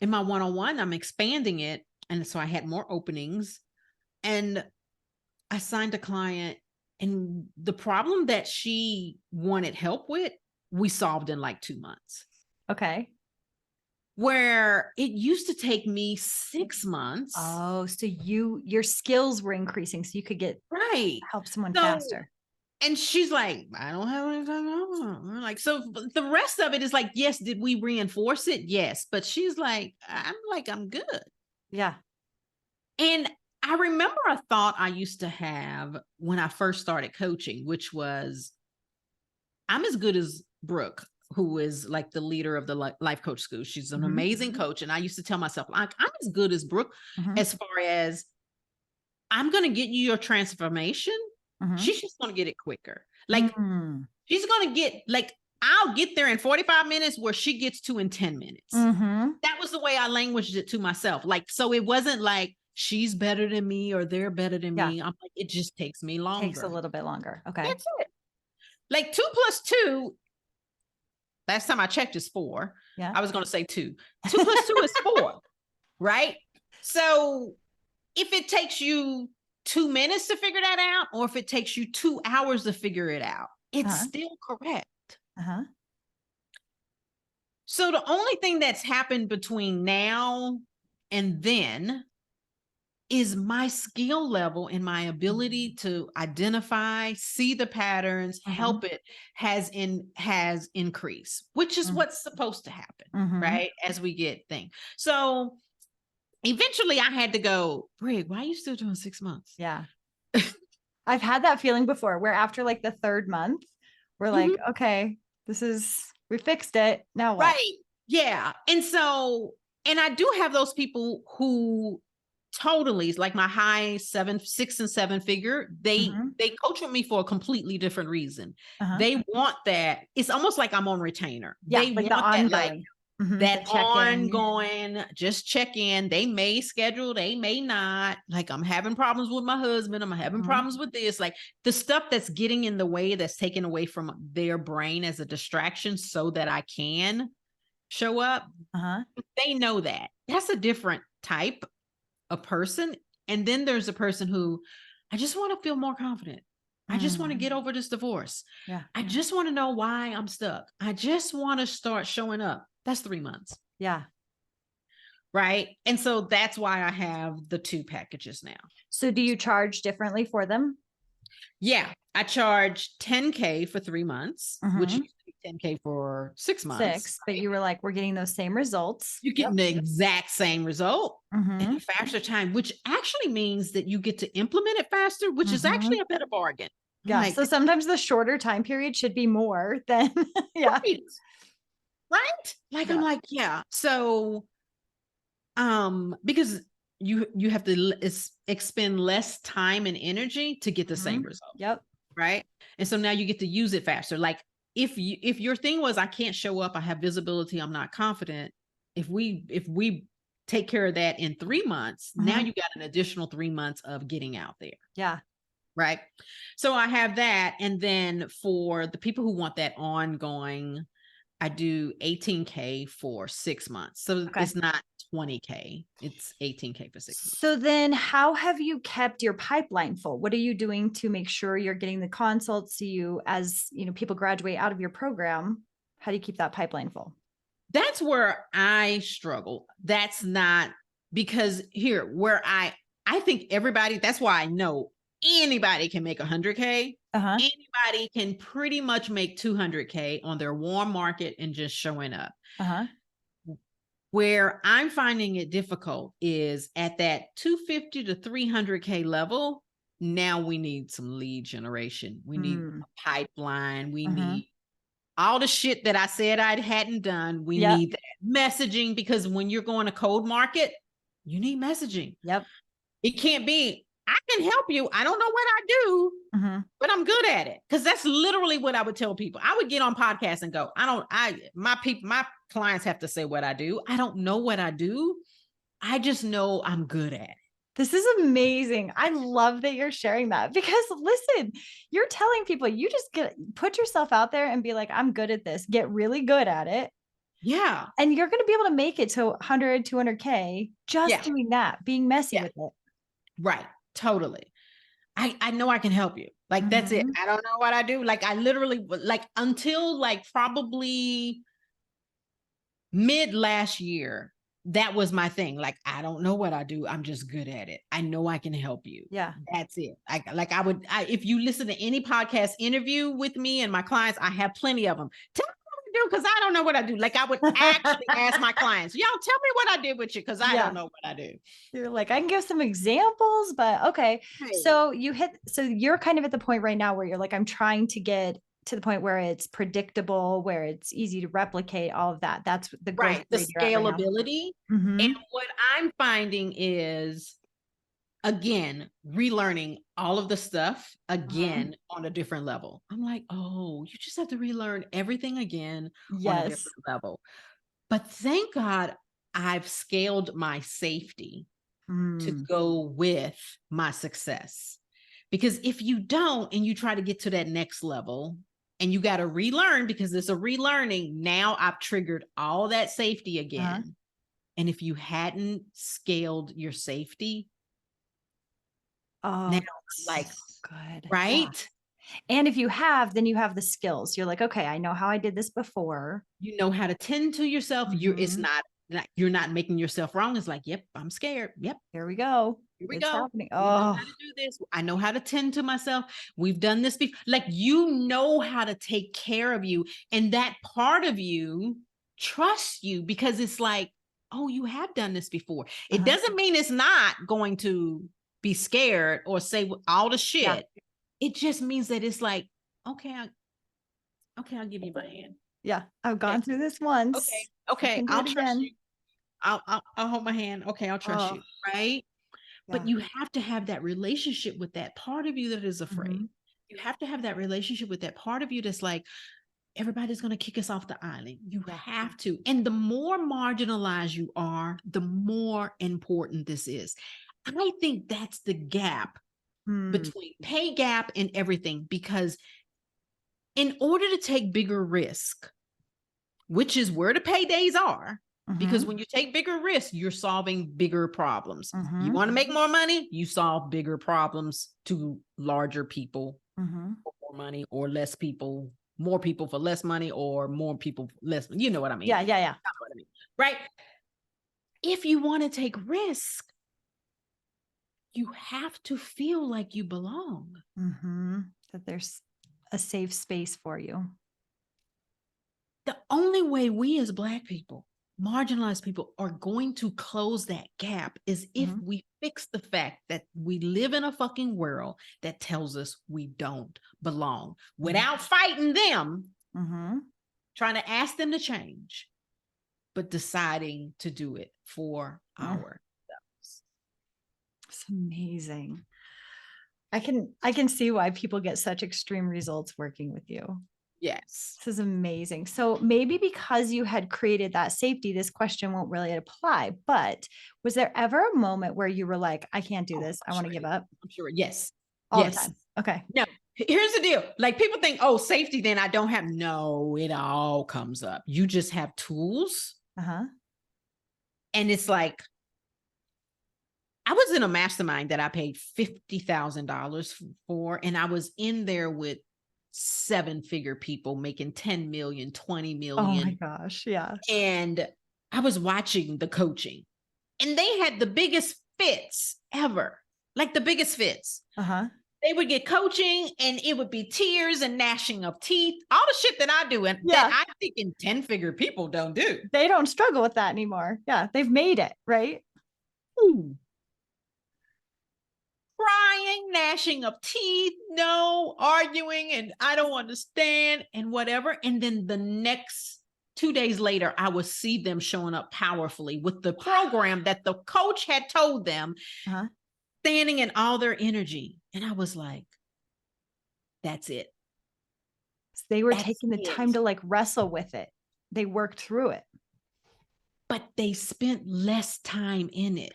in my one-on-one, I'm expanding it. And so I had more openings and I signed a client, and the problem that she wanted help with, we solved in like 2 months. Okay. Where it used to take me 6 months. Oh, so your skills were increasing so you could Right. help someone So, faster. and she's like, I don't have any time. I'm like, so the rest of it is like, yes, did we reinforce it? Yes. But she's like, I'm good. Yeah. And I remember a thought I used to have when I first started coaching, which was, I'm as good as Brooke, who is like the leader of the life coach school. She's an Mhm. amazing coach. And I used to tell myself, like, I'm as good as Brooke Mhm. as far as I'm going to get you your transformation. Mhm. She's just going to get it quicker. Like, Mm. she's going to get, like, I'll get there in 45 minutes where she gets to in 10 minutes. Mhm. That was the way I languaged it to myself. Like, so it wasn't like she's better than me or they're better than Yeah. me. I'm like, it just takes me Takes a longer. little bit longer. Okay. That's it. Like 2 plus 2, last time I checked is 4. Yeah. I was going to say 2. 2 plus 2 is 4, right? So if it takes you 2 minutes to figure that out, or if it takes you 2 hours to figure it out, it's still correct. Uh-huh. So the only thing that's happened between now and then is my skill level and my ability to identify, see the patterns, help it has increased, which is what's supposed to happen, right? As we get things. So eventually I had to go, Brig, why are you still doing 6 months? Yeah. I've had that feeling before where after like the 3rd month, we're like, okay, we fixed it. Now what? Right. Yeah. And so, and I do have those people who totally is like my high 6 and 7 figure. They coach with me for a completely different reason. They want that. It's almost like I'm on retainer. Yeah, They like want the that, like ongoing. that The check-in. ongoing, just check in. They may schedule, they may not. Like, I'm having problems with my husband. I'm having problems with this. Like, the stuff that's getting in the way, that's taken away from their brain as a distraction so that I can show up. They know that. That's a different type of person. And then there's a person who, I just want to feel more confident. I just want to get over this divorce. Yeah. I just want to know why I'm stuck. I just want to start showing up. That's 3 months. Yeah. Right. And so that's why I have the 2 packages now. So do you charge differently for them? Yeah. I charge $10K for 3 months, which used to be $10K for 6 months. But you were like, we're getting those same results. You're getting the exact same result in a faster time, which actually means that you get to implement it faster, which is actually a better bargain. Yeah. Like, So sometimes the shorter time period should be more than, yeah. Right. Like, I'm like, yeah. So, because you have to expend less time and energy to get the same result. Yep. Right. And so now you get to use it faster. Like if your thing was, I can't show up, I have visibility, I'm not confident. If we take care of that in 3 months, now you got an additional 3 months of getting out there. Yeah. Right. So I have that. And then for the people who want that ongoing, I do 18K for 6 months. So Okay. it's not 20K. It's 18K for 6 months. So then how have you kept your pipeline full? What are you doing to make sure you're getting the consults to you as, people graduate out of your program? How do you keep that pipeline full? That's where I struggle. That's not because here where I think everybody, that's why I know anybody can make 100K. Anybody can pretty much make 200K on their warm market and just showing up. Where I'm finding it difficult is at that 250 to 300K level. Now we need some lead generation. We need a pipeline. We need all the shit that I said I hadn't done. We need that messaging, because when you're going to cold market, you need messaging. Yep. It can't be, I can help you. I don't know what I do, but I'm good at it. Because that's literally what I would tell people. I would get on podcasts and go, my clients have to say what I do. I don't know what I do. I just know I'm good at it. This is amazing. I love that you're sharing that, because listen, you're telling people you just put yourself out there and be like, I'm good at this, get really good at it. Yeah. And you're going to be able to make it to 100, 200K just doing that, being messy with it. Right. Totally. I know I can help you. Like, that's it. I don't know what I do. Like, I literally, like, until like probably mid last year, that was my thing. Like, I don't know what I do. I'm just good at it. I know I can help you. Yeah. That's it. If you listen to any podcast interview with me and my clients, I have plenty of them. Tell me what I do, because I don't know what I do. Like, I would actually ask my clients, y'all tell me what I did with you, because I don't know what I do. You're like, I can give some examples, but okay. Right. So you're kind of at the point right now where you're like, I'm trying to get to the point where it's predictable, where it's easy to replicate, all of that. That's the growth right. The scalability. Right. And what I'm finding is, again, relearning all of the stuff again on a different level. I'm like, oh, you just have to relearn everything again on a different level. But thank God I've scaled my safety to go with my success. Because if you don't, and you try to get to that next level, and you got to relearn, because it's a relearning. Now I've triggered all that safety again. And if you hadn't scaled your safety, now, like, good. Right. Yeah. And if you have, then you have the skills. You're like, okay, I know how I did this before. You know how to tend to yourself. It's not, you're not making yourself wrong. It's like, yep, I'm scared. Yep. Here we go. Here we it's go. Happening. I know how to do this. I know how to tend to myself. We've done this before. Like, you know how to take care of you. And that part of you trusts you, because it's like, oh, you have done this before. It doesn't mean it's not going to be scared or say all the shit. Yeah. It just means that it's like, okay, I'll give you my hand. Yeah. I've gone through this once. Okay. I'll trust you. I'll hold my hand. Okay. I'll trust you. Right. Yeah. But you have to have that relationship with that part of you that is afraid. You have to have that relationship with that part of you that's like, everybody's going to kick us off the island. You have to. And the more marginalized you are, the more important this is. I think that's the gap between pay gap and everything, because in order to take bigger risk, which is where the paydays are, because when you take bigger risks, you're solving bigger problems. You want to make more money, you solve bigger problems to larger people for more money, or less people, more people for less money, or more people less. You know what I mean? Yeah. You know what I mean, right? If you want to take risk, you have to feel like you belong. That there's a safe space for you. The only way we as Black people, marginalized people, are going to close that gap is if we fix the fact that we live in a fucking world that tells us we don't belong, without fighting them, trying to ask them to change, but deciding to do it for ourselves. It's amazing. I can see why people get such extreme results working with you. Yes. This is amazing. So maybe because you had created that safety, this question won't really apply. But was there ever a moment where you were like, I can't do Oh, this. I I'm want to sure. give up I'm sure. Yes. all the Yes. time? Okay. No, here's the deal. Like people think, oh, safety, then I don't have. No, it all comes up. You just have tools. Uh-huh. And it's like, I was in a mastermind that I paid $50,000 for, and I was in there with 7-figure people making 10 million, 20 Oh my million. gosh. Yeah. And I was watching the coaching, and they had the biggest fits ever, like the biggest fits. Uh-huh. They would get coaching and it would be tears and gnashing of teeth, all the shit that I do and that Yeah. I'm thinking 10-figure people don't do. They don't struggle with that anymore. Yeah. They've made it, right? Ooh. Crying, gnashing of teeth, no, arguing, and I don't understand, and whatever. And then the next 2 days later, I would see them showing up powerfully with the program that the coach had told them, Uh-huh. standing in all their energy. And I was like, that's it. They were That's taking the time it. to like wrestle with it. They worked through it. But they spent less time in it.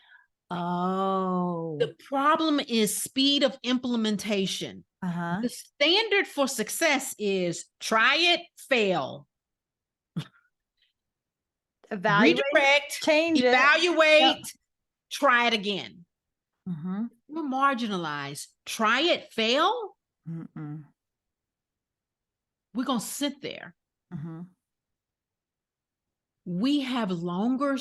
Oh. The problem is speed of implementation. Uh-huh. The standard for success is try it, fail, Evaluate, redirect, change it. Yep. evaluate, try it again. Mm-hmm. We're marginalized. Try it, fail. Mm-mm. We're going to sit there. Mm-hmm. We have longer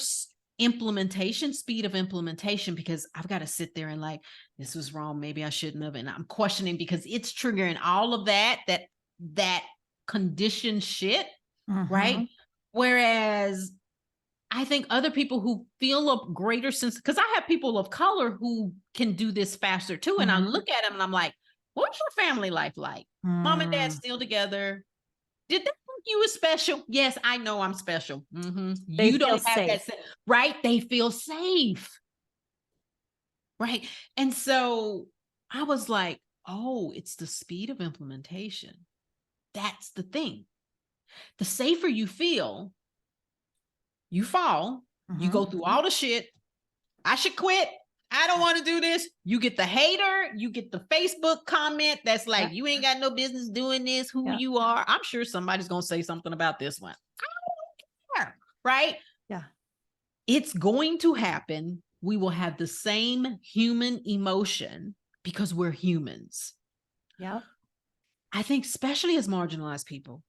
implementation, speed of implementation, because I've got to sit there and like, this was wrong. Maybe I shouldn't have. And I'm questioning because it's triggering all of that conditioned shit. Mm-hmm. Right. Whereas I think other people who feel a greater sense, because I have people of color who can do this faster too. And I Mm-hmm. look at them and I'm like, what's your family life like? Mom and dad Mm. still together? Did they think you were special? Yes, I know I'm special. They You feel don't have safe. that, right? They feel safe. Right. And so I was like, oh, it's the speed of implementation. That's the thing. The safer you feel, you fall, you Mm-hmm. go through all the shit. I should quit. I don't want to do this. You get the hater, you get the Facebook comment that's like, Yeah. you ain't got no business doing this, who Yeah. you are. I'm sure somebody's going to say something about this one. I don't care, right? Yeah. It's going to happen. We will have the same human emotion because we're humans. Yeah. I think, especially as marginalized people,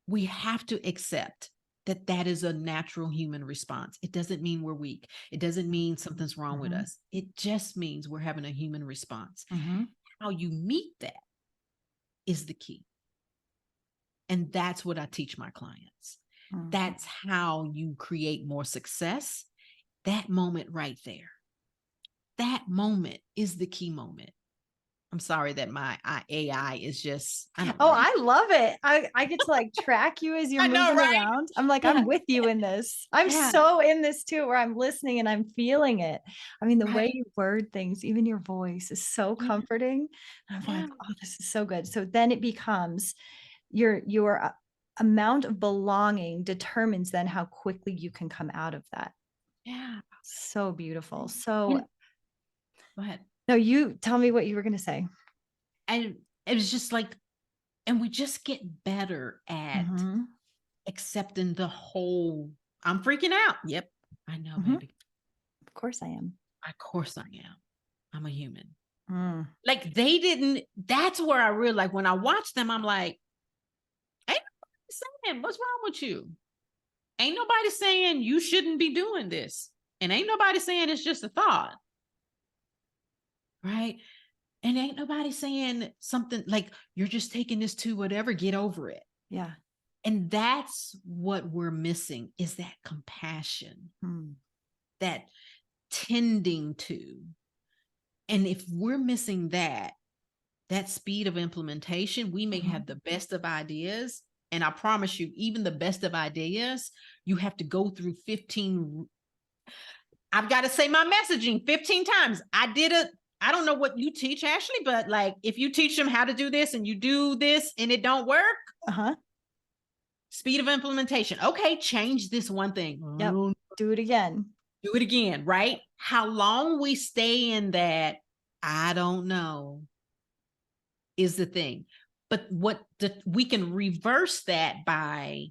we have to accept that that is a natural human response. It doesn't mean we're weak. It doesn't mean something's wrong with Mm-hmm. us. It just means we're having a human response. Mm-hmm. How you meet that is the key. And that's what I teach my clients. Mm-hmm. That's how you create more success. That moment right there. That moment is the key moment. I'm sorry that my AI is just, I don't Oh, know. I love it. I get to like track you as you're I know, moving right? around. I'm like, Yeah. I'm with you in this. I'm Yeah. so in this too, where I'm listening and I'm feeling it. I mean, the way Right. you word things, even your voice is so Yeah. comforting. And I'm like, Yeah. oh, this is so good. So then it becomes your amount of belonging determines then how quickly you can come out of that. Yeah. So beautiful. So And go ahead. no, you tell me what you were going to say. And it was just like, and we just get better at Mm-hmm. accepting the whole, I'm freaking out. Yep. I know, Mm-hmm. baby. Of course I am. Of course I am. I'm a human. Mm. Like they didn't, that's where I realized, like when I watch them, I'm like, ain't nobody saying, what's wrong with you? Ain't nobody saying you shouldn't be doing this. And ain't nobody saying it's just a thought. Right. And ain't nobody saying something like you're just taking this to whatever, get over it. Yeah. And that's what we're missing is that compassion, that tending to. And if we're missing that speed of implementation, we may have the best of ideas. And I promise you, even the best of ideas, you have to go through 15. I've got to say my messaging 15 times. I don't know what you teach, Ashley, but like if you teach them how to do this and you do this and it don't work, Uh-huh. speed of implementation. Okay, change this one thing. Yep. Do it again. Do it again, right? How long we stay in that, I don't know, is the thing. But we can reverse that by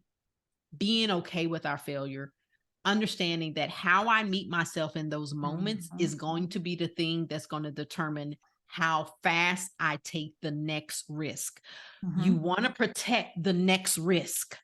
being okay with our failure, understanding that how I meet myself in those moments is going to be the thing that's going to determine how fast I take the next risk. You want to protect the next risk.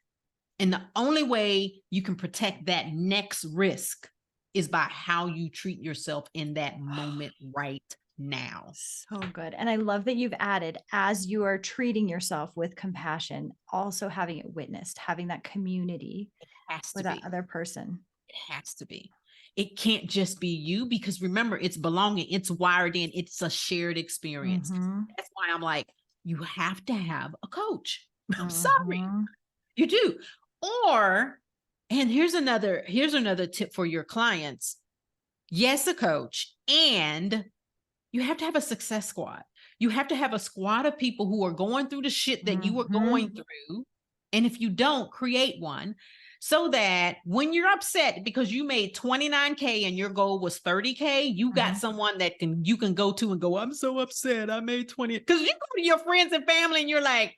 And the only way you can protect that next risk is by how you treat yourself in that moment right now. So good. And I love that you've added, as you are treating yourself with compassion, also having it witnessed, having that community Has with to that be. other person. It has to be. It can't just be you, because remember, it's belonging, it's wired in, it's a shared experience. That's why I'm like, you have to have a coach. I'm sorry, you do. Or, and here's another tip for your clients. Yes, a coach, and you have to have a success squad. You have to have a squad of people who are going through the shit that you are going through. And if you don't, create one, so that when you're upset because you made 29K and your goal was 30K, you got someone that you can go to and go, I'm so upset I made 20. Because you go to your friends and family and you're like,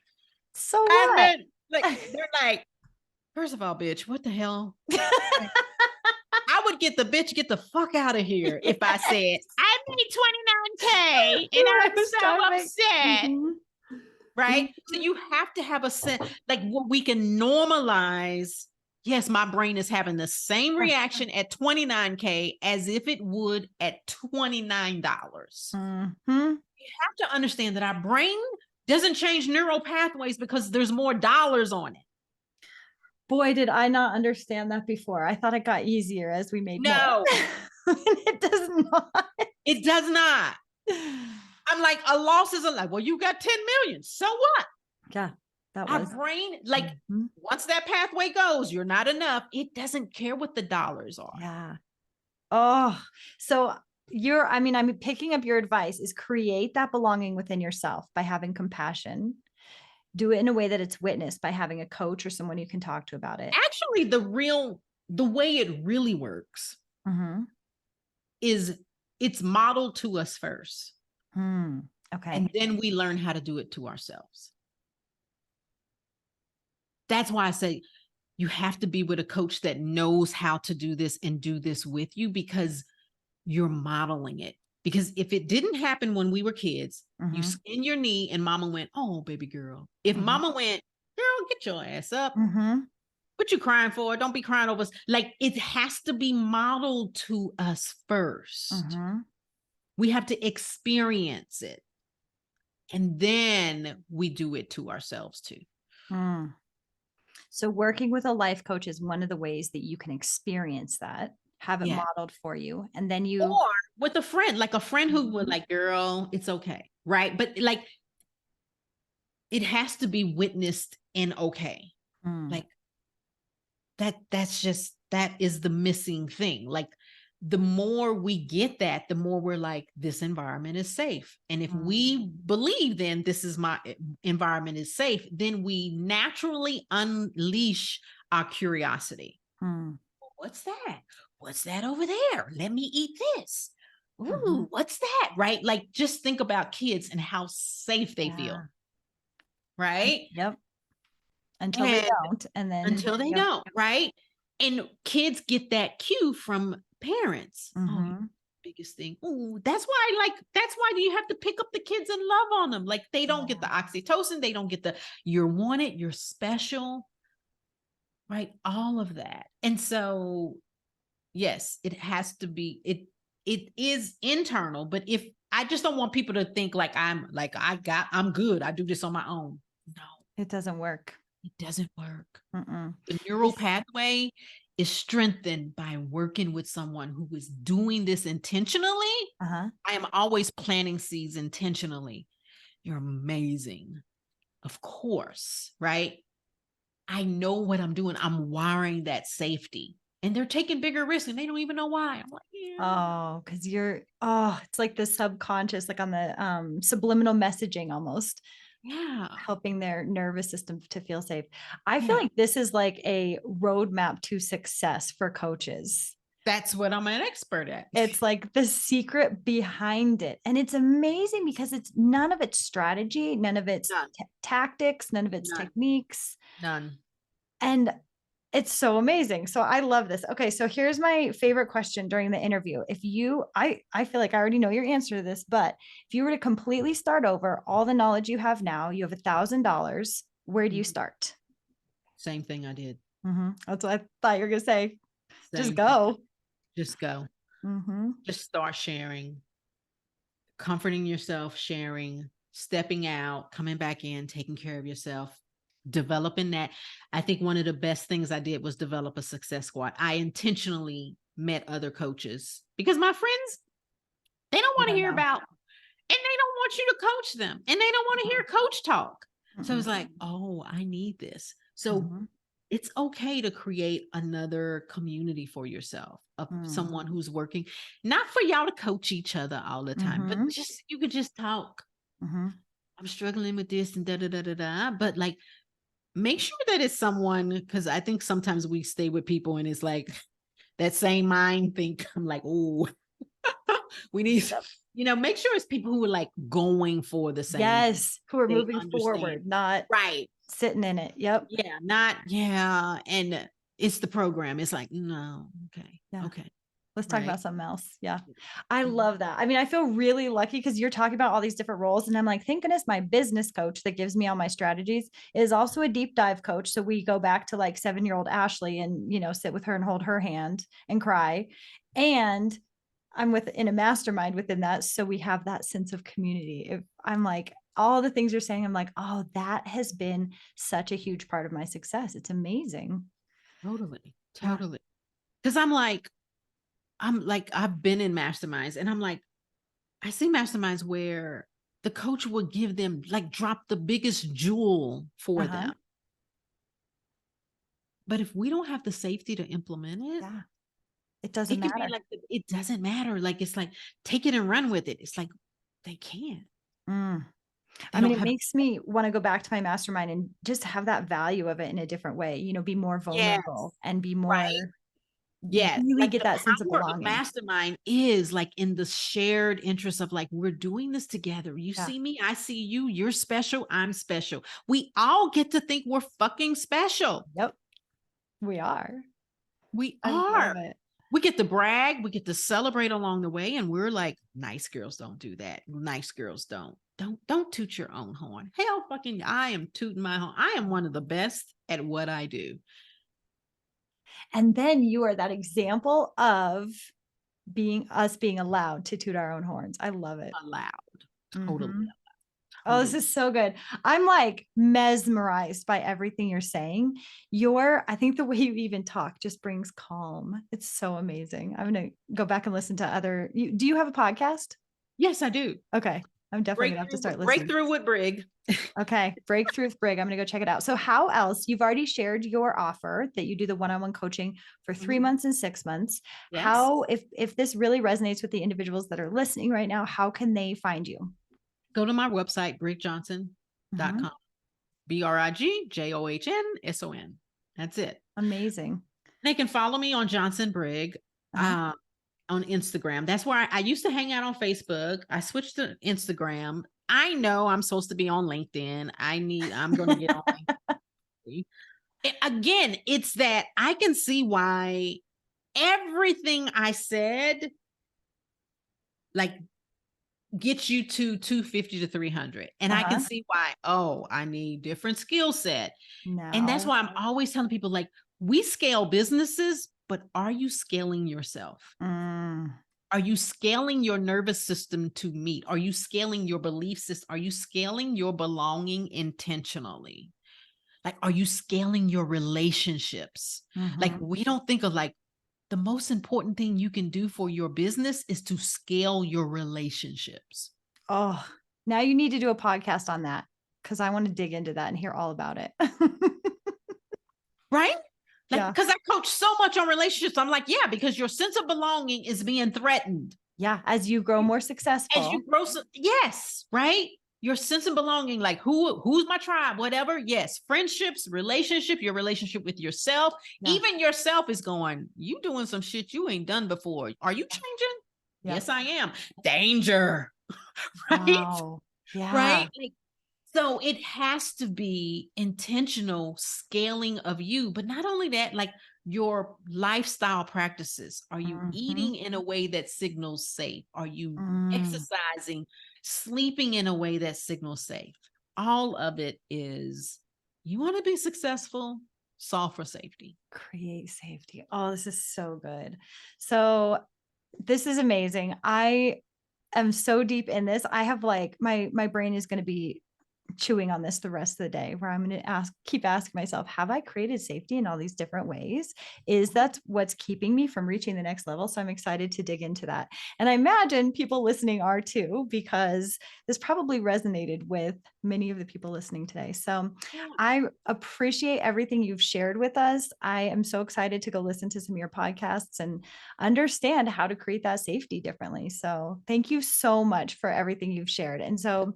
So I what? meant, like, they're like, first of all, bitch, what the hell? I would get the fuck out of here if I said, I made 29K and I'm so upset. Right? So you have to have a sense, like what we can normalize. Yes, my brain is having the same reaction at 29K as if it would at $29. You have to understand that our brain doesn't change neural pathways because there's more dollars on it. Boy, did I not understand that before. I thought it got easier as we made more. No, It does not. it does not. I'm like, a loss is a like, well, you got 10 million. So what? Yeah, that Our was. brain, like, once that pathway goes, you're not enough. It doesn't care what the dollars are. Yeah. Oh, so I'm picking up your advice is create that belonging within yourself by having compassion. Do it in a way that it's witnessed by having a coach or someone you can talk to about it. Actually, the way it really works is it's modeled to us first. Okay. And then we learn how to do it to ourselves. That's why I say you have to be with a coach that knows how to do this and do this with you, because you're modeling it. Because if it didn't happen when we were kids, you skinned your knee and mama went, oh, baby girl. If mama went, girl, get your ass up. What you crying for? Don't be crying over us. Like, it has to be modeled to us first. We have to experience it. And then we do it to ourselves too. So working with a life coach is one of the ways that you can experience that, have it modeled for you. And then or with a friend, like a friend who would like, girl, it's okay. Right. But like, it has to be witnessed and okay. Like that is the missing thing. Like, the more we get that, the more we're like, this environment is safe. And if we believe then this is my environment is safe, then we naturally unleash our curiosity. What's that? What's that over there? Let me eat this. Ooh, what's that? Right? Like, just think about kids and how safe they feel. Right? Yep. Until they don't. And then until they don't, right? And kids get that cue from parents. Oh, biggest thing. Oh, that's why you have to pick up the kids and love on them. Like, they don't get the oxytocin, they don't get the you're wanted, you're special, right? All of that. And so, yes, it has to be, it is internal, but if I just don't want people to think like I'm good, I do this on my own. No, it doesn't work. It doesn't work. The neural pathway is strengthened by working with someone who is doing this intentionally. I am always planting seeds intentionally. You're amazing. Of course, right? I know what I'm doing. I'm wiring that safety. and they're taking bigger risks and they don't even know why. I'm like, yeah. Oh, because it's like the subconscious, like on the subliminal messaging almost, Yeah. helping their nervous system to feel safe. I feel Yeah. like this is like a roadmap to success for coaches. That's what I'm an expert at. It's like the secret behind it. And it's amazing because it's none of its strategy, none of its None. tactics, none of its None. techniques. None. And it's so amazing. So I love this. Okay, so here's my favorite question during the interview. If you I feel like I already know your answer to this, but if you were to completely start over all the knowledge you have now, you have $1,000, where do you Mhm. start? Same thing I did. That's what I thought you were gonna say. Just Same thing. go. Just go. Hmm. Just start sharing, comforting yourself, sharing, stepping out, coming back in, taking care of yourself, developing that. I think one of the best things I did was develop a success squad. I intentionally met other coaches because my friends, they don't They want to don't hear know. about, and they don't want you to coach them, and they don't want to hear coach talk. So Mm-mm. it's like, oh, I need this. So Mhm. it's okay to create another community for yourself of Mm. someone who's working, not for y'all to coach each other all the time, but Mhm. just you could just talk. Mhm. I'm struggling with this and da da da da da. But like, make sure that it's someone, because I think sometimes we stay with people and it's like that same mind think. I'm like, oh, we need, Yep. make sure it's people who are like going for the same thing. Yes, who are They moving understand. forward, not Right. sitting in it. Yep. Yeah. Not, yeah. And it's the program. It's like, no, okay. Yeah. Okay. Let's talk Right. about something else. Yeah. I Mhm. love that. I mean, I feel really lucky because you're talking about all these different roles. And I'm like, thank goodness my business coach that gives me all my strategies is also a deep dive coach. So we go back to like 7-year-old Ashley and, sit with her and hold her hand and cry. And I'm in a mastermind within that. So we have that sense of community. If I'm like, all the things you're saying, I'm like, oh, that has been such a huge part of my success. It's amazing. Totally. Yeah. Totally. Because I'm like, I've been in masterminds and I'm like, I see masterminds where the coach will give them like drop the biggest jewel for Uh-huh. them. But if we don't have the safety to implement it, Yeah. It doesn't it can be matter. like, it doesn't matter. Like, it's like, take it and run with it. It's like, they can't. Mm. They I mean, don't it have. makes me want to go back to my mastermind and just have that value of it in a different way, be more vulnerable Yes. and be Right. more, Yes. really Like get the that sense of power of belonging. mastermind is like in the shared interest of like, we're doing this together. You Yeah. see me, I see you, you're special, I'm special. We all get to think we're fucking special. Yep. We are. We I love are. it. We get to brag, we get to celebrate along the way, and we're like, nice girls don't do that. Nice girls don't toot your own horn. Hell fucking I am tooting my horn. I am one of the best at what I do. And then you are that example of being allowed to toot our own horns. I love it. Allowed. Totally, Mhm. Oh, this totally. is so good. I'm like mesmerized by everything you're saying. I think the way you even talk just brings calm. It's so amazing. I'm going to go back and listen to do you have a podcast? Yes, I do. Okay. I'm definitely going to have to start listening. Breakthrough with Brig. Okay. Breakthrough with Brig. I'm going to go check it out. So how else you've already shared your offer that you do the one-on-one coaching for 3 months and 6 months. Yes. How, if this really resonates with the individuals that are listening right now, how can they find you? Go to my website, brigjohnson.com. Mhm. BRIGJOHNSON. That's it. Amazing. They can follow me on Johnson Brig Uh-huh. on Instagram. That's where I used to hang out on Facebook. I switched to Instagram. I know I'm supposed to be on LinkedIn. I'm going to get on LinkedIn. Again, it's that I can see why everything I said, like, get you to 250 to 300. And I can Uh-huh. see why, oh, I need different skill set. And that's Now. why I'm always telling people like, we scale businesses, but are you scaling yourself? Mm. Are you scaling your nervous system to meet? Are you scaling your belief system? Are you scaling your belonging intentionally? Like, are you scaling your relationships? Like, Mhm. we don't think of like the most important thing you can do for your business is to scale your relationships. Oh, now you need to do a podcast on that because I want to dig into that and hear all about it. Right? Like, And Yeah. because I coach so much on relationships, I'm like, yeah, because your sense of belonging is being threatened. Yeah. As you grow more As you successful. grow, yes, right? Your sense of belonging, like who's my tribe, whatever. Yes, friendships, relationship, your relationship with yourself, Yeah. even yourself is going, you doing some shit you ain't done before. Are you changing? Yeah. Yes, I am. Danger, right? Wow. Right? Yeah. Like, so it has to be intentional scaling of you, but not only that, like your lifestyle practices. Are you Mhm. eating in a way that signals safe? Are you Mm. exercising, sleeping in a way that signals safe? All of it is, you want to be successful, solve for safety. Create safety. Oh, this is so good. So this is amazing. I am so deep in this. I have like my brain is going to be chewing on this the rest of the day, where I'm going to keep asking myself, have I created safety in all these different ways? Is that what's keeping me from reaching the next level? So I'm excited to dig into that. And I imagine people listening are too, because this probably resonated with many of the people listening today. So Yeah. I appreciate everything you've shared with us. I am so excited to go listen to some of your podcasts and understand how to create that safety differently. So thank you so much for everything you've shared. And so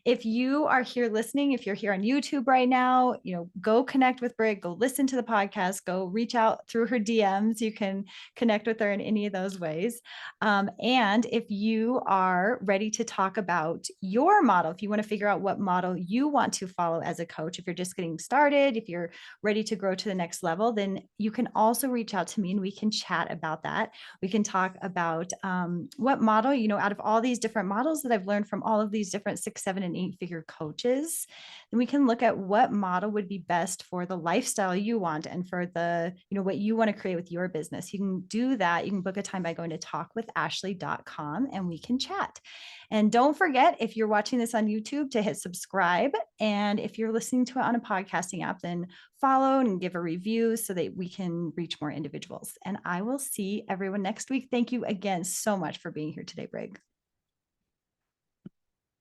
if you are here listening, if you're here on YouTube right now, go connect with Brig, go listen to the podcast, go reach out through her DMs. You can connect with her in any of those ways. And if you are ready to talk about your model, if you want to figure out what model you want to follow as a coach, if you're just getting started, if you're ready to grow to the next level, then you can also reach out to me and we can chat about that. We can talk about what model, out of all these different models that I've learned from all of these different 6, 7, and 8-figure coaches, then we can look at what model would be best for the lifestyle you want and for the, what you want to create with your business. You can do that. You can book a time by going to talkwithashley.com and we can chat. And don't forget, if you're watching this on YouTube, to hit subscribe. And if you're listening to it on a podcasting app, then follow and give a review so that we can reach more individuals. And I will see everyone next week. Thank you again so much for being here today, Brig.